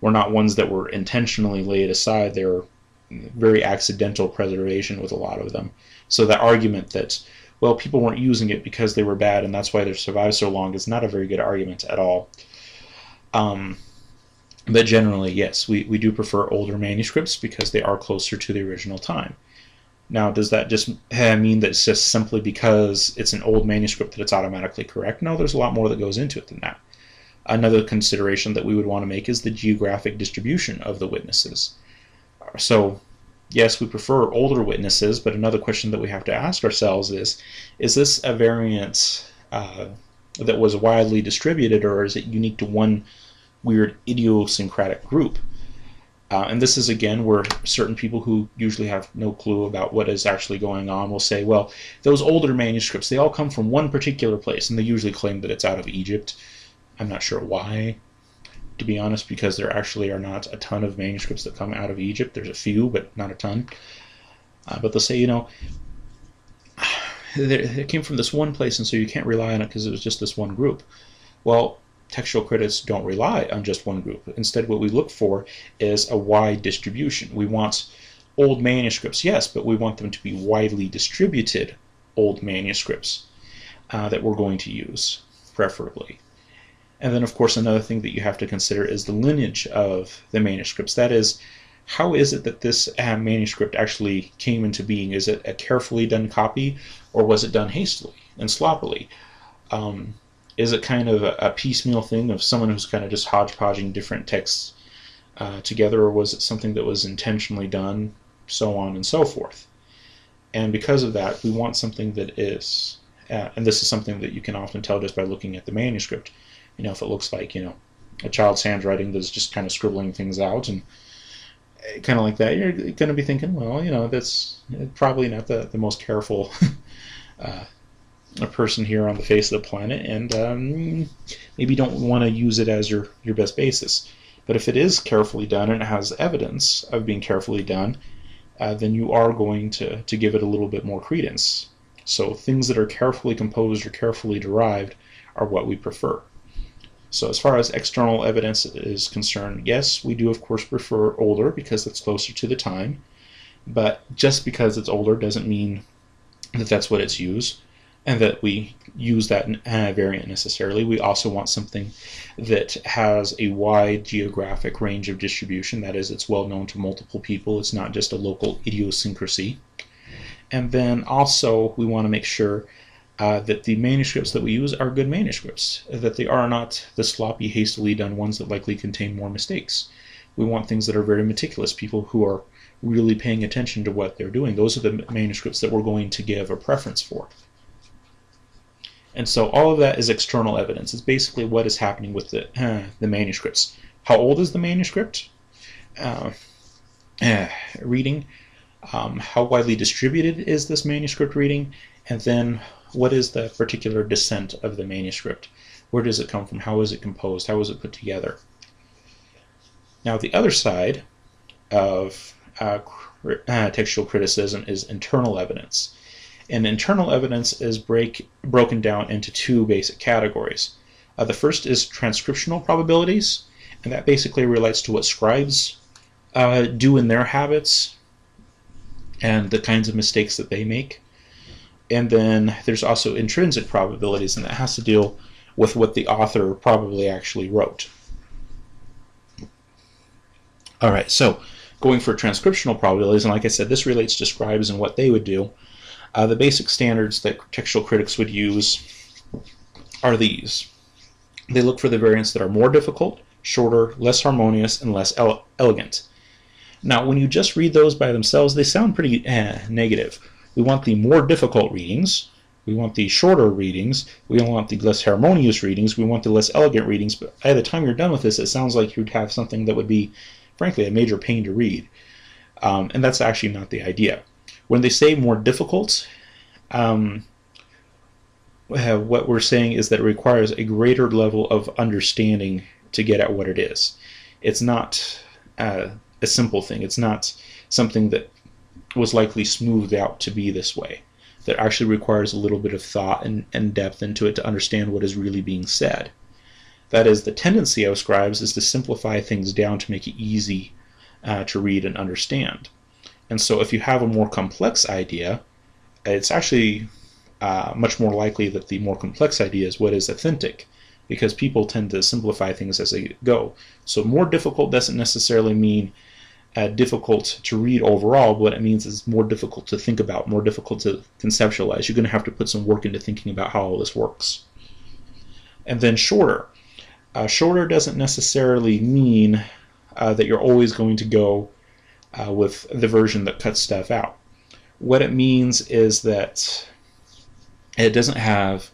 were not ones that were intentionally laid aside. They were very accidental preservation with a lot of them. So the argument that, well, people weren't using it because they were bad and that's why they survived so long is not a very good argument at all. But generally, yes, we do prefer older manuscripts because they are closer to the original time. Now, does that just mean that it's just simply because it's an old manuscript that it's automatically correct? No, there's a lot more that goes into it than that. Another consideration that we would want to make is the geographic distribution of the witnesses. So, yes, we prefer older witnesses, but another question that we have to ask ourselves is this a variant that was widely distributed, or is it unique to one weird idiosyncratic group? And this is, again, where certain people who usually have no clue about what is actually going on will say, well, those older manuscripts, they all come from one particular place, and they usually claim that it's out of Egypt. I'm not sure why, to be honest, because there actually are not a ton of manuscripts that come out of Egypt. There's a few, but not a ton. But they'll say, it came from this one place, and so you can't rely on it because it was just this one group. Well, textual critics don't rely on just one group. Instead, what we look for is a wide distribution. We want old manuscripts, yes, but we want them to be widely distributed old manuscripts that we're going to use, preferably. And then, of course, another thing that you have to consider is the lineage of the manuscripts. That is, how is it that this manuscript actually came into being? Is it a carefully done copy, or was it done hastily and sloppily? Is it kind of a piecemeal thing of someone who's kind of just hodgepodging different texts together, or was it something that was intentionally done, so on and so forth? And because of that, we want something that is, and this is something that you can often tell just by looking at the manuscript. If it looks like, a child's handwriting that's just kind of scribbling things out and kind of like that, you're going to be thinking, well, that's probably not the most careful a person here on the face of the planet, and maybe don't want to use it as your best basis. But if it is carefully done and it has evidence of being carefully done, then you are going to give it a little bit more credence. So things that are carefully composed or carefully derived are what we prefer. So as far as external evidence is concerned, yes, we do of course prefer older because it's closer to the time, but just because it's older doesn't mean that that's what it's used and that we use that variant necessarily. We also want something that has a wide geographic range of distribution. That is, it's well known to multiple people. It's not just a local idiosyncrasy. And then also we want to make sure that the manuscripts that we use are good manuscripts, that they are not the sloppy, hastily done ones that likely contain more mistakes. We want things that are very meticulous, people who are really paying attention to what they're doing. Those are the manuscripts that we're going to give a preference for. And so all of that is external evidence. It's basically what is happening with the manuscripts. How old is the manuscript? Reading. How widely distributed is this manuscript reading? And then what is the particular descent of the manuscript? Where does it come from? How is it composed? How is it put together? Now, the other side of textual criticism is internal evidence. And internal evidence is broken down into two basic categories. The first is transcriptional probabilities, and that basically relates to what scribes do in their habits and the kinds of mistakes that they make. And then there's also intrinsic probabilities, and that has to deal with what the author probably actually wrote. All right, so going for transcriptional probabilities, and like I said, this relates to scribes and what they would do. The basic standards that textual critics would use are these. They look for the variants that are more difficult, shorter, less harmonious, and less elegant. Now, when you just read those by themselves, they sound pretty negative. We want the more difficult readings, we want the shorter readings, we don't want the less harmonious readings, we want the less elegant readings, but by the time you're done with this, it sounds like you'd have something that would be, frankly, a major pain to read. And that's actually not the idea. When they say more difficult, what we're saying is that it requires a greater level of understanding to get at what it is. It's not a simple thing. It's not something that was likely smoothed out to be this way. That actually requires a little bit of thought and depth into it to understand what is really being said. That is, the tendency of scribes is to simplify things down to make it easy to read and understand. And so if you have a more complex idea, it's actually much more likely that the more complex idea is what is authentic, because people tend to simplify things as they go. So more difficult doesn't necessarily mean difficult to read overall. What it means is more difficult to think about, more difficult to conceptualize. You're going to have to put some work into thinking about how all this works. And then shorter. Shorter doesn't necessarily mean that you're always going to go with the version that cuts stuff out. What it means is that it doesn't have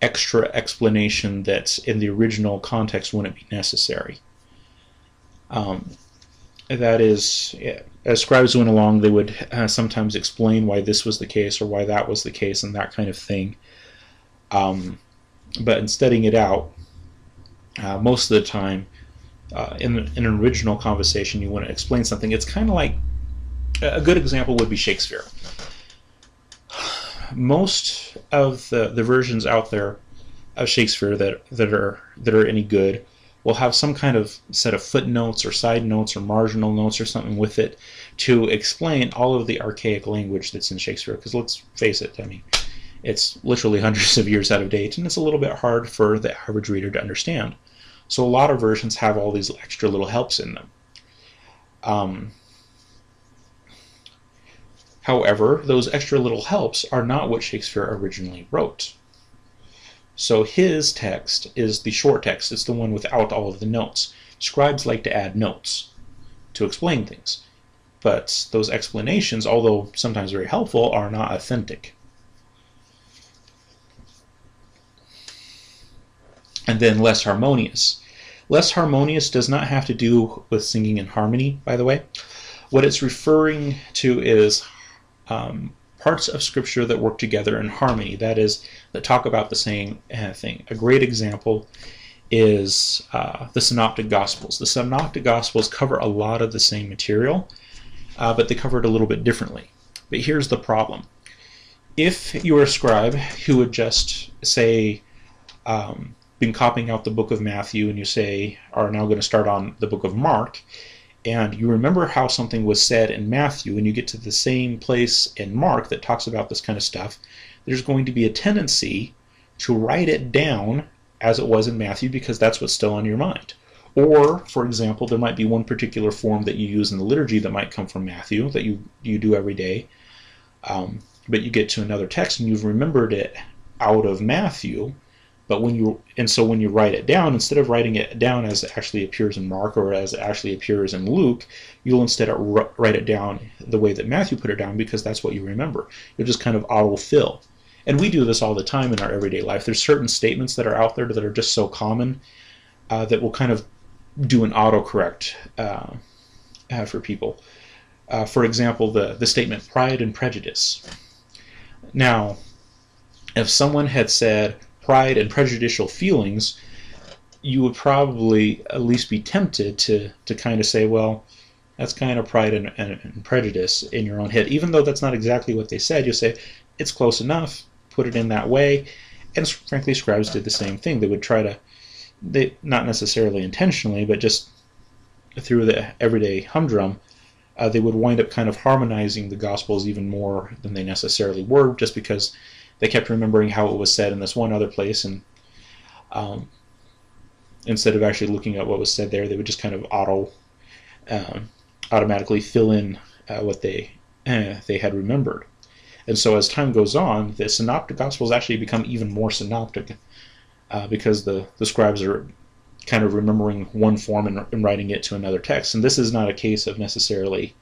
extra explanation that in the original context wouldn't be necessary. That is, as scribes went along, they would sometimes explain why this was the case or why that was the case and that kind of thing. But in studying it out, most of the time, in an original conversation, you want to explain something. It's kind of like, a good example would be Shakespeare. Most of the versions out there of Shakespeare that are any good will have some kind of set of footnotes or side notes or marginal notes or something with it to explain all of the archaic language that's in Shakespeare. Because let's face it, I mean, it's literally hundreds of years out of date, and it's a little bit hard for the average reader to understand. So a lot of versions have all these extra little helps in them. However, those extra little helps are not what Shakespeare originally wrote. So his text is the short text. It's the one without all of the notes. Scribes like to add notes to explain things. But those explanations, although sometimes very helpful, are not authentic. And then less harmonious. Less harmonious does not have to do with singing in harmony, by the way. What it's referring to is parts of Scripture that work together in harmony, that is, that talk about the same thing. A great example is the Synoptic Gospels. The Synoptic Gospels cover a lot of the same material, but they cover it a little bit differently. But here's the problem. If you're a scribe who would just say, been copying out the book of Matthew, and you say, are now going to start on the book of Mark, and you remember how something was said in Matthew, and you get to the same place in Mark that talks about this kind of stuff, there's going to be a tendency to write it down as it was in Matthew because that's what's still on your mind. Or, for example, there might be one particular form that you use in the liturgy that might come from Matthew that you do every day, but you get to another text and you've remembered it out of Matthew. But when you write it down, instead of writing it down as it actually appears in Mark or as it actually appears in Luke, you'll instead write it down the way that Matthew put it down because that's what you remember. You'll just kind of autofill. And we do this all the time in our everyday life. There's certain statements that are out there that are just so common that will kind of do an autocorrect for people. For example, the statement pride and prejudice. Now, if someone had said pride and prejudicial feelings, you would probably at least be tempted to kind of say, well, That's kind of pride and prejudice in your own head. Even though that's not exactly what they said, you say, it's close enough, put it in that way. And frankly, scribes did the same thing. They would try to, not necessarily intentionally, but just through the everyday humdrum, they would wind up kind of harmonizing the Gospels even more than they necessarily were, just because they kept remembering how it was said in this one other place, and instead of actually looking at what was said there, they would just kind of automatically fill in what they had remembered. And so as time goes on, the synoptic Gospels actually become even more synoptic because the scribes are kind of remembering one form and writing it to another text. And this is not a case of necessarily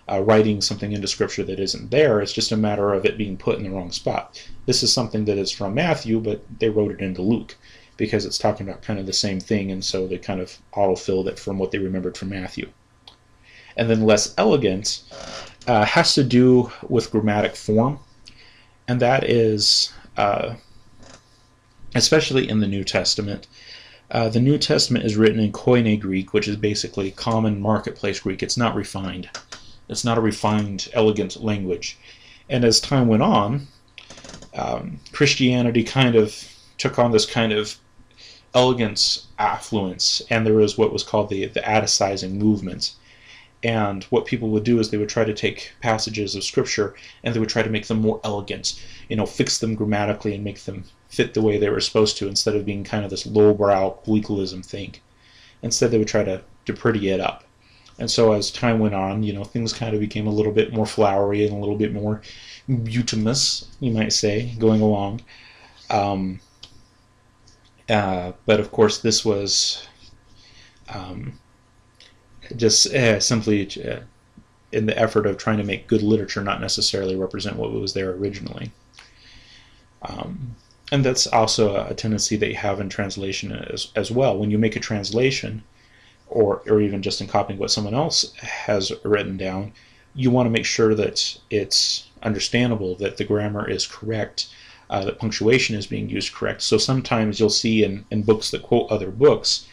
writing something into Scripture that isn't there. It's just a matter of it being put in the wrong spot. This is something that is from Matthew, but they wrote it into Luke because it's talking about kind of the same thing, and so they kind of auto-filled it from what they remembered from Matthew. And then less elegant has to do with grammatic form, and that is, especially in the New Testament, the New Testament is written in Koine Greek, which is basically common marketplace Greek. It's not refined. It's not a refined, elegant language. And as time went on, Christianity kind of took on this kind of elegance affluence, and there was what was called the Atticizing movement. And what people would do is they would try to take passages of Scripture and they would try to make them more elegant, fix them grammatically and make them fit the way they were supposed to, instead of being kind of this lowbrow legalism thing. Instead, they would try to pretty it up. And so as time went on, things kind of became a little bit more flowery and a little bit more butimous, you might say, going along. But of course, this was just simply in the effort of trying to make good literature, not necessarily represent what was there originally. And that's also a tendency that you have in translation as well. When you make a translation, or even just in copying what someone else has written down, you want to make sure that it's understandable, that the grammar is correct, that punctuation is being used correct. So sometimes you'll see in books that quote other books,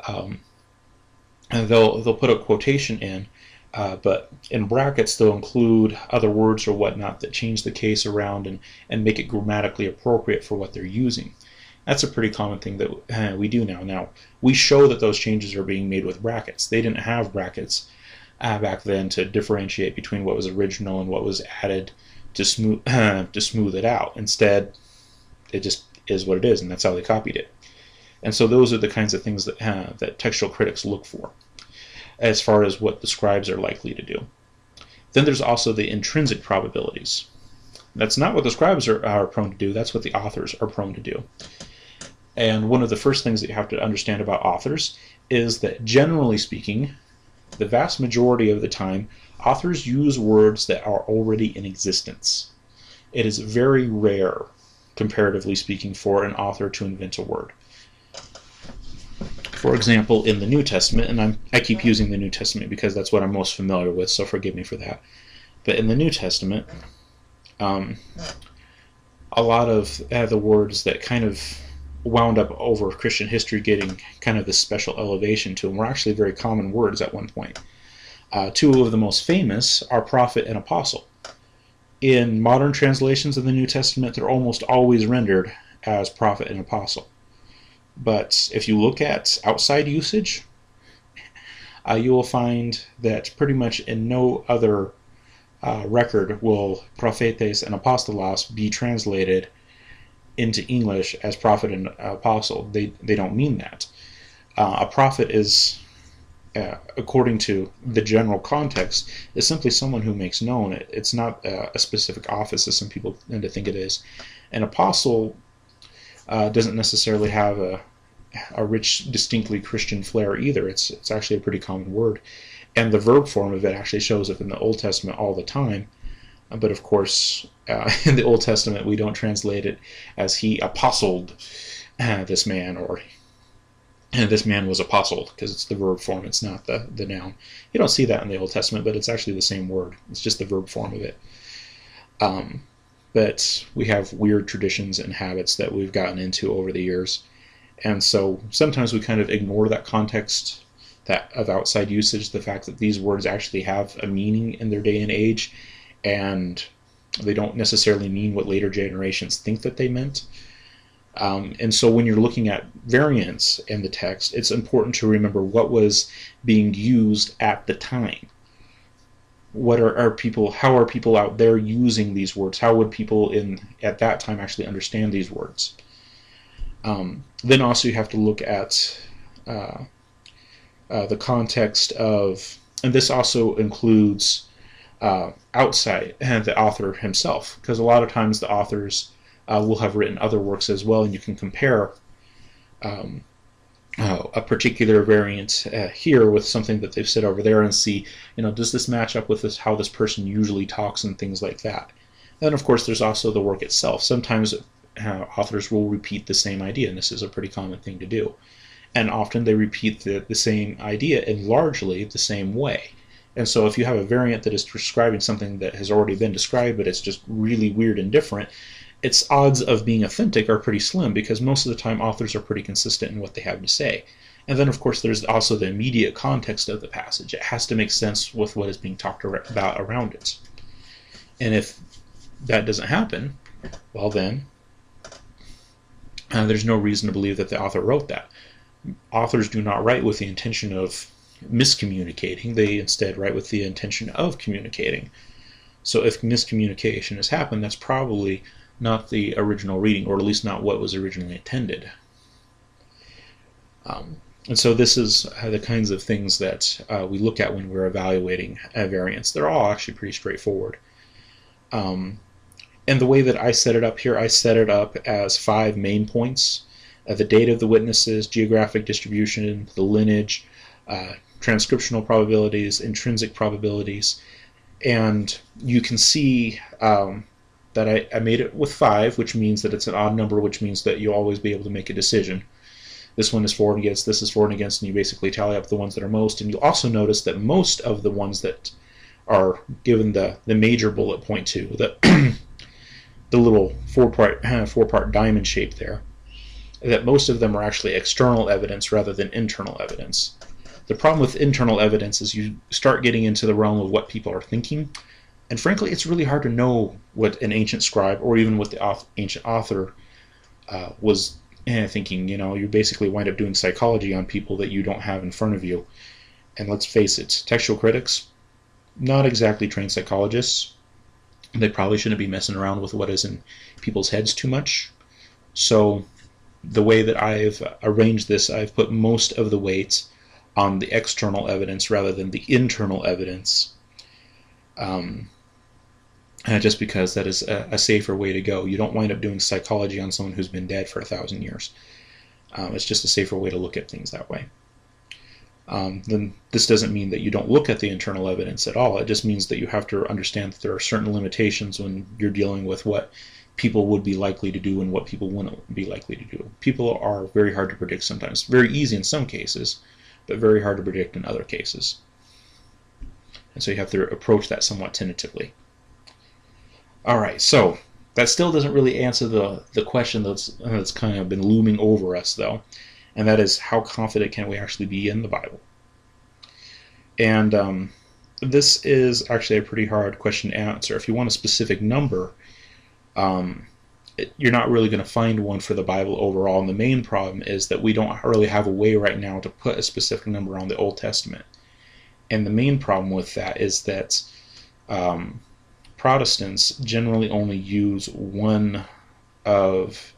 and they'll put a quotation in, but in brackets they'll include other words or whatnot that change the case around and make it grammatically appropriate for what they're using. That's a pretty common thing that we do now. Now, we show that those changes are being made with brackets. They didn't have brackets back then to differentiate between what was original and what was added to smooth it out. Instead, it just is what it is, and that's how they copied it. And so those are the kinds of things that textual critics look for as far as what the scribes are likely to do. Then there's also the intrinsic probabilities. That's not what the scribes are prone to do, that's what the authors are prone to do. And one of the first things that you have to understand about authors is that, generally speaking, the vast majority of the time, authors use words that are already in existence. It is very rare, comparatively speaking, for an author to invent a word. For example, in the New Testament, and I keep using the New Testament because that's what I'm most familiar with, so forgive me for that. But in the New Testament, a lot of the words that kind of wound up over Christian history getting kind of this special elevation to them were actually very common words at one point. Two of the most famous are prophet and apostle. In modern translations of the New Testament, they're almost always rendered as prophet and apostle. But if you look at outside usage, you will find that pretty much in no other record will prophetes and apostolos be translated into English as prophet and apostle. They don't mean that. A prophet is, according to the general context, is simply someone who makes known. It's not a specific office as some people tend to think it is. An apostle doesn't necessarily have a rich, distinctly Christian flair either. It's actually a pretty common word. And the verb form of it actually shows up in the Old Testament all the time. But of course, in the Old Testament, we don't translate it as he apostled this man, or this man was apostled, because it's the verb form, it's not the noun. You don't see that in the Old Testament, but it's actually the same word. It's just the verb form of it. But we have weird traditions and habits that we've gotten into over the years. And so sometimes we kind of ignore that context that of outside usage, the fact that these words actually have a meaning in their day and age, and they don't necessarily mean what later generations think that they meant. And so when you're looking at variants in the text, it's important to remember what was being used at the time. What are people? How are people out there using these words? How would people at that time actually understand these words? Then also you have to look at the context of, and this also includes outside the author himself, because a lot of times the authors will have written other works as well, and you can compare a particular variant here with something that they've said over there and see, does this match up with how this person usually talks and things like that. Then, of course, there's also the work itself. Sometimes authors will repeat the same idea, and this is a pretty common thing to do. And often they repeat the same idea in largely the same way. And so if you have a variant that is describing something that has already been described, but it's just really weird and different, its odds of being authentic are pretty slim, because most of the time authors are pretty consistent in what they have to say. And then, of course, there's also the immediate context of the passage. It has to make sense with what is being talked about around it. And if that doesn't happen, well then, there's no reason to believe that the author wrote that. Authors do not write with the intention of miscommunicating. They instead write with the intention of communicating. So if miscommunication has happened, that's probably not the original reading, or at least not what was originally intended. And so this is the kinds of things that we look at when we're evaluating variants. They're all actually pretty straightforward. And the way that I set it up here, I set it up as 5 main points. The date of the witnesses, geographic distribution, the lineage, transcriptional probabilities, intrinsic probabilities. And you can see that I made it with 5, which means that it's an odd number, which means that you'll always be able to make a decision. This one is for and against, this is for and against, and you basically tally up the ones that are most. And you'll also notice that most of the ones that are given the major bullet point to, the little four-part diamond shape there, that most of them are actually external evidence rather than internal evidence. The problem with internal evidence is you start getting into the realm of what people are thinking. And frankly, it's really hard to know what an ancient scribe, or even what the ancient author was thinking. You basically wind up doing psychology on people that you don't have in front of you. And let's face it, textual critics, not exactly trained psychologists. They probably shouldn't be messing around with what is in people's heads too much. So the way that I've arranged this, I've put most of the weight on the external evidence rather than the internal evidence. Just because that is a safer way to go. You don't wind up doing psychology on someone who's been dead for 1,000 years. It's just a safer way to look at things that way. Then this doesn't mean that you don't look at the internal evidence at all. It just means that you have to understand that there are certain limitations when you're dealing with what people would be likely to do and what people wouldn't be likely to do. People are very hard to predict sometimes. Very easy in some cases, but very hard to predict in other cases. And so you have to approach that somewhat tentatively. Alright, so that still doesn't really answer the question that's kind of been looming over us, though, and that is, how confident can we actually be in the Bible? And this is actually a pretty hard question to answer. If you want a specific number, you're not really going to find one for the Bible overall, and the main problem is that we don't really have a way right now to put a specific number on the Old Testament. And the main problem with that is that Protestants generally only use one of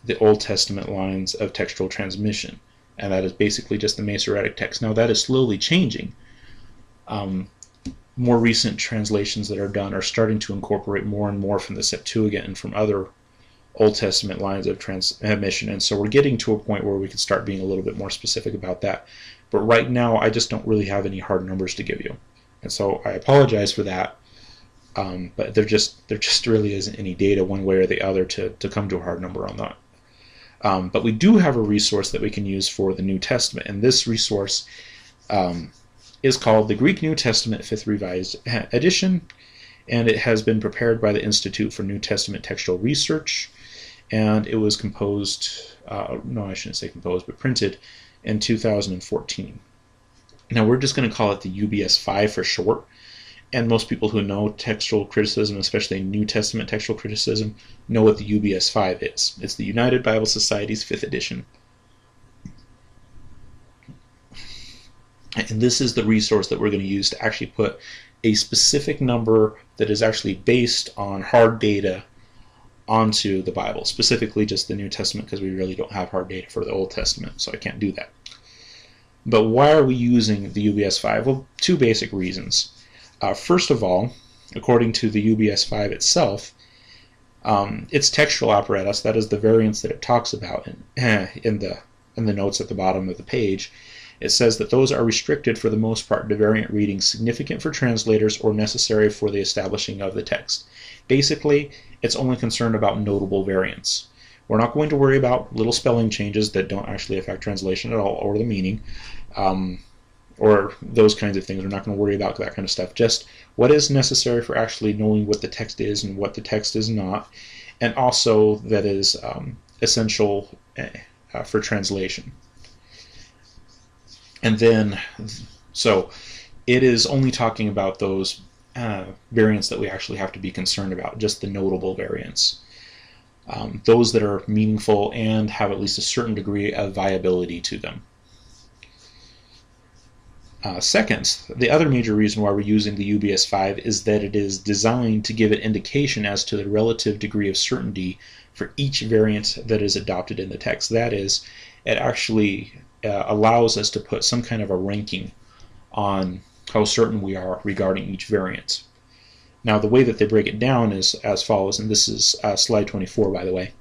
the Old Testament lines of textual transmission, and that is basically just the Masoretic text. Now that is slowly changing. More recent translations that are done are starting to incorporate more and more from the Septuagint and from other Old Testament lines of transmission, and so we're getting to a point where we can start being a little bit more specific about that. But right now, I just don't really have any hard numbers to give you, and so I apologize for that. But there just really isn't any data one way or the other to come to a hard number on that. But we do have a resource that we can use for the New Testament, and this resource is called the Greek New Testament 5th Revised Edition, and it has been prepared by the Institute for New Testament Textual Research, and it was composed, no, I shouldn't say composed, but printed in 2014. Now we're just going to call it the UBS-5 for short, and most people who know textual criticism, especially New Testament textual criticism, know what the UBS-5 is. It's the United Bible Society's 5th edition. And this is the resource that we're going to use to actually put a specific number that is actually based on hard data onto the Bible, specifically just the New Testament, because we really don't have hard data for the Old Testament, so I can't do that. But why are we using the UBS-5? Well, two basic reasons. First of all, according to the UBS-5 itself, its textual apparatus, that is the variants that it talks about in the notes at the bottom of the page, it says that those are restricted for the most part to variant readings significant for translators or necessary for the establishing of the text. Basically, it's only concerned about notable variants. We're not going to worry about little spelling changes that don't actually affect translation at all or the meaning, or those kinds of things. We're not going to worry about that kind of stuff. Just what is necessary for actually knowing what the text is and what the text is not, and also that is essential for translation. And then, so it is only talking about those variants that we actually have to be concerned about, just the notable variants. Those that are meaningful and have at least a certain degree of viability to them. Second, the other major reason why we're using the UBS-5 is that it is designed to give an indication as to the relative degree of certainty for each variant that is adopted in the text. That is, it actually allows us to put some kind of a ranking on how certain we are regarding each variant. Now, the way that they break it down is as follows, and this is slide 24, by the way.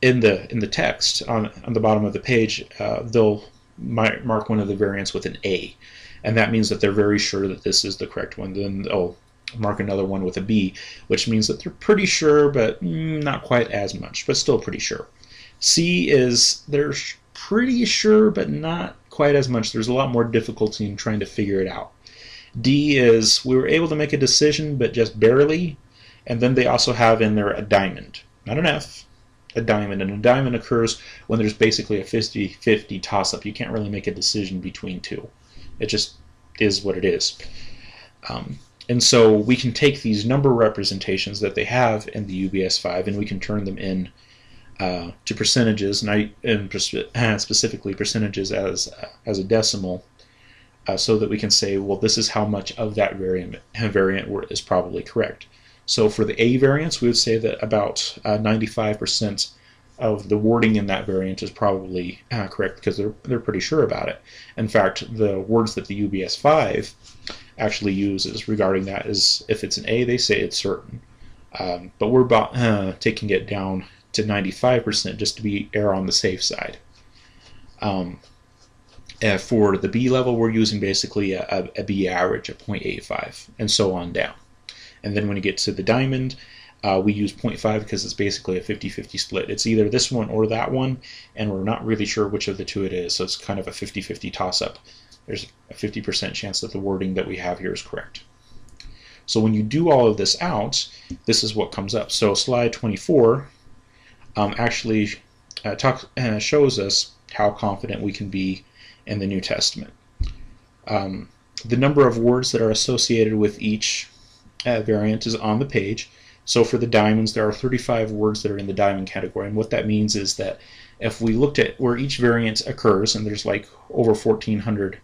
In the text on the bottom of the page, they'll mark one of the variants with an A, and that means that they're very sure that this is the correct one. Then they'll mark another one with a B, which means that they're pretty sure, but not quite as much, but still pretty sure. C is they're pretty sure, but not quite as much. There's a lot more difficulty in trying to figure it out. D is we were able to make a decision, but just barely. And then they also have in there a diamond, not an F, a diamond. And a diamond occurs when there's basically a 50-50 toss-up. You can't really make a decision between two. It just is what it is. And so we can take these number representations that they have in the UBS-5 and we can turn them in to percentages, and specifically percentages as a decimal, so that we can say, well, this is how much of that variant is probably correct. So for the A variants, we would say that about 95% of the wording in that variant is probably correct because they're pretty sure about it. In fact, the words that the UBS-5 actually uses regarding that is, if it's an A, they say it's certain. But we're about taking it down to 95% just to be err on the safe side. For the B level, we're using basically a B average of 0.85 and so on down. And then when you get to the diamond, we use 0.5 because it's basically a 50-50 split. It's either this one or that one, and we're not really sure which of the two it is, so it's kind of a 50-50 toss-up. There's a 50% chance that the wording that we have here is correct. So when you do all of this out, this is what comes up. So slide 24 actually shows us how confident we can be in the New Testament. The number of words that are associated with each variant is on the page. So for the diamonds, there are 35 words that are in the diamond category, and what that means is that if we looked at where each variant occurs, and there's like over 1,400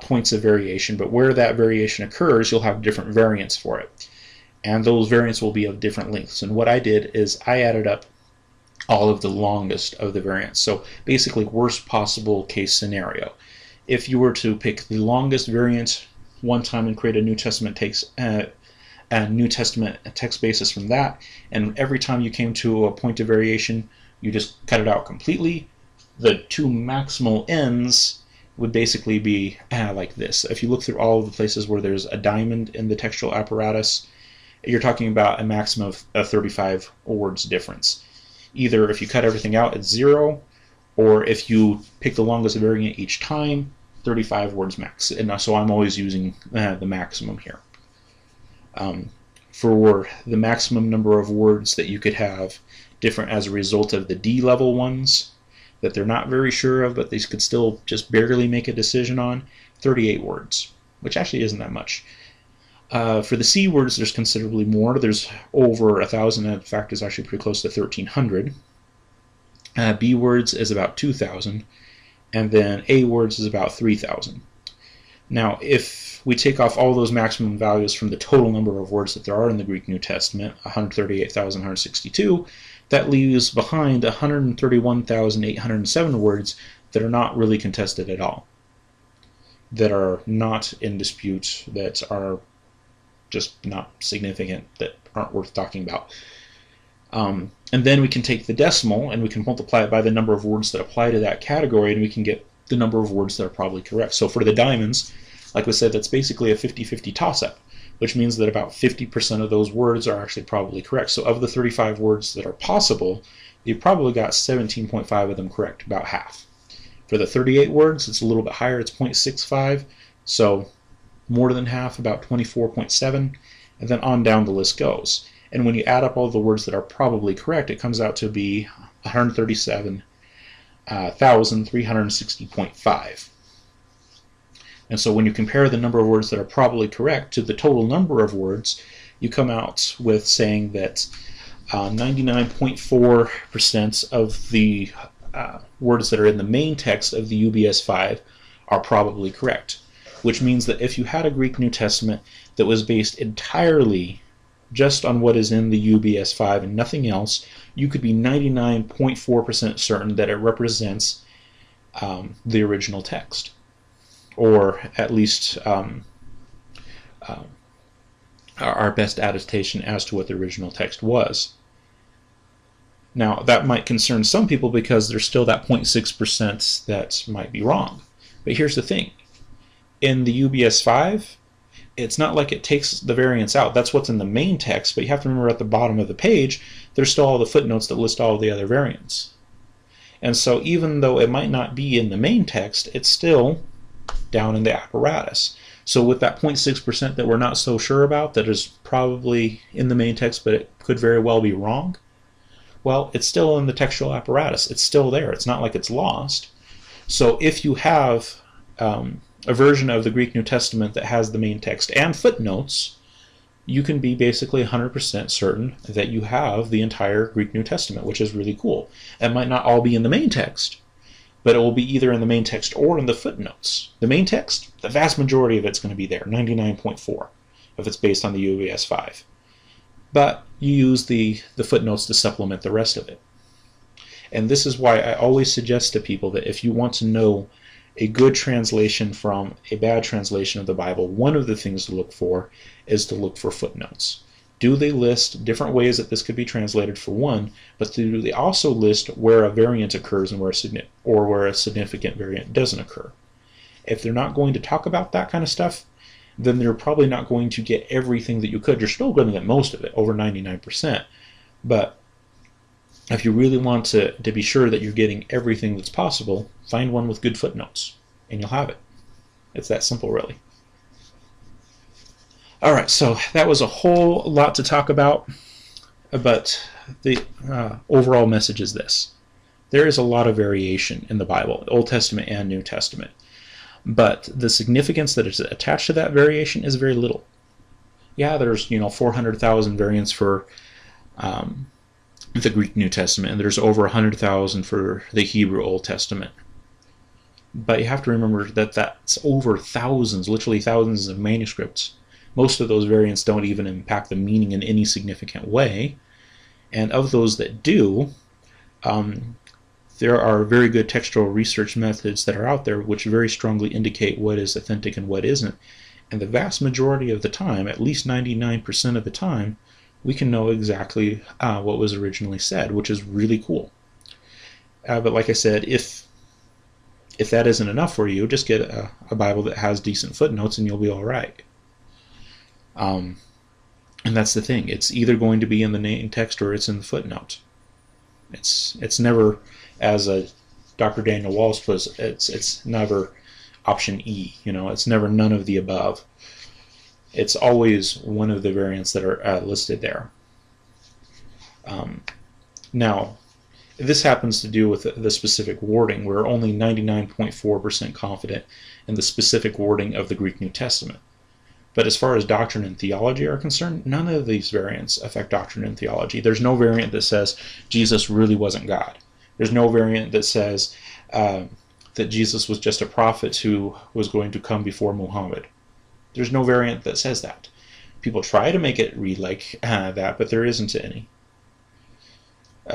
points of variation, but where that variation occurs, you'll have different variants for it. And those variants will be of different lengths. And what I did is I added up all of the longest of the variants. So basically, worst possible case scenario. If you were to pick the longest variant one time and create a New Testament text basis from that, and every time you came to a point of variation, you just cut it out completely, the two maximal ends would basically be like this. If you look through all of the places where there's a diamond in the textual apparatus, you're talking about a maximum of 35 words difference. Either if you cut everything out, it's 0, or if you pick the longest variant each time, 35 words max. And so I'm always using the maximum here. For the maximum number of words that you could have different as a result of the D level ones, that they're not very sure of, but they could still just barely make a decision on, 38 words, which actually isn't that much. For the C words, there's considerably more. There's over 1,000. In fact, it's actually pretty close to 1,300. B words is about 2,000. And then A words is about 3,000. Now, if we take off all those maximum values from the total number of words that there are in the Greek New Testament, 138,162, that leaves behind 131,807 words that are not really contested at all, that are not in dispute, that are just not significant, that aren't worth talking about. And then we can take the decimal and we can multiply it by the number of words that apply to that category, and we can get the number of words that are probably correct. So for the diamonds, like we said, that's basically a 50-50 toss-up, which means that about 50% of those words are actually probably correct. So of the 35 words that are possible, you probably got 17.5 of them correct, about half. For the 38 words, it's a little bit higher, it's 0.65, so more than half, about 24.7, and then on down the list goes. And when you add up all the words that are probably correct, it comes out to be 137,360.5. And so when you compare the number of words that are probably correct to the total number of words, you come out with saying that 99.4% of the words that are in the main text of the UBS 5 are probably correct, which means that if you had a Greek New Testament that was based entirely just on what is in the UBS 5 and nothing else, you could be 99.4% certain that it represents the original text, or at least our best attestation as to what the original text was. Now, that might concern some people because there's still that 0.6% that might be wrong. But here's the thing. In the UBS 5, it's not like it takes the variance out. That's what's in the main text, but you have to remember at the bottom of the page, there's still all the footnotes that list all the other variants. And so even though it might not be in the main text, it's still down in the apparatus. So with that 0.6% that we're not so sure about, that is probably in the main text, but it could very well be wrong, well, it's still in the textual apparatus. It's still there. It's not like it's lost. So if you have a version of the Greek New Testament that has the main text and footnotes, you can be basically 100% certain that you have the entire Greek New Testament, which is really cool. It might not all be in the main text, but it will be either in the main text or in the footnotes. The main text, the vast majority of it's going to be there, 99.4, if it's based on the UBS 5. But you use the footnotes to supplement the rest of it. And this is why I always suggest to people that if you want to know a good translation from a bad translation of the Bible, one of the things to look for is to look for footnotes. Do they list different ways that this could be translated, for one, but do they also list where a variant occurs and where a significant variant doesn't occur? If they're not going to talk about that kind of stuff, then they're probably not going to get everything that you could. You're still going to get most of it, over 99%. But if you really want to be sure that you're getting everything that's possible, find one with good footnotes, and you'll have it. It's that simple, really. Alright, so that was a whole lot to talk about, but the overall message is this. There is a lot of variation in the Bible, Old Testament and New Testament, but the significance that is attached to that variation is very little. Yeah, there's 400,000 variants for the Greek New Testament, and there's over 100,000 for the Hebrew Old Testament. But you have to remember that that's over thousands, literally thousands of manuscripts. Most of those variants don't even impact the meaning in any significant way. And of those that do, there are very good textual research methods that are out there which very strongly indicate what is authentic and what isn't. And the vast majority of the time, at least 99% of the time, we can know exactly what was originally said, which is really cool. But like I said, if that isn't enough for you, just get a Bible that has decent footnotes and you'll be all right. And that's the thing. It's either going to be in the main text or it's in the footnote. It's never, as Dr. Daniel Walsh was, it's never option E. It's never none of the above. It's always one of the variants that are listed there. Now, This happens to do with the specific wording. We're only 99.4% confident in the specific wording of the Greek New Testament. But as far as doctrine and theology are concerned, none of these variants affect doctrine and theology. There's no variant that says Jesus really wasn't God. There's no variant that says that Jesus was just a prophet who was going to come before Muhammad. There's no variant that says that. People try to make it read like that, but there isn't any.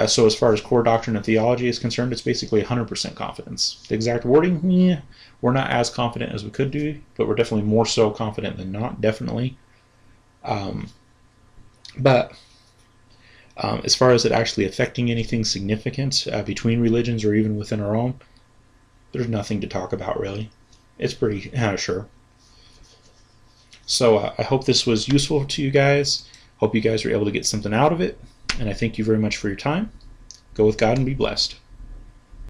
So as far as core doctrine and theology is concerned, it's basically 100% confidence. The exact wording, yeah, we're not as confident as we could do, but we're definitely more so confident than not, definitely. But as far as it actually affecting anything significant between religions or even within our own, there's nothing to talk about, really. It's pretty sure. So I hope this was useful to you guys. Hope you guys were able to get something out of it. And I thank you very much for your time. Go with God and be blessed.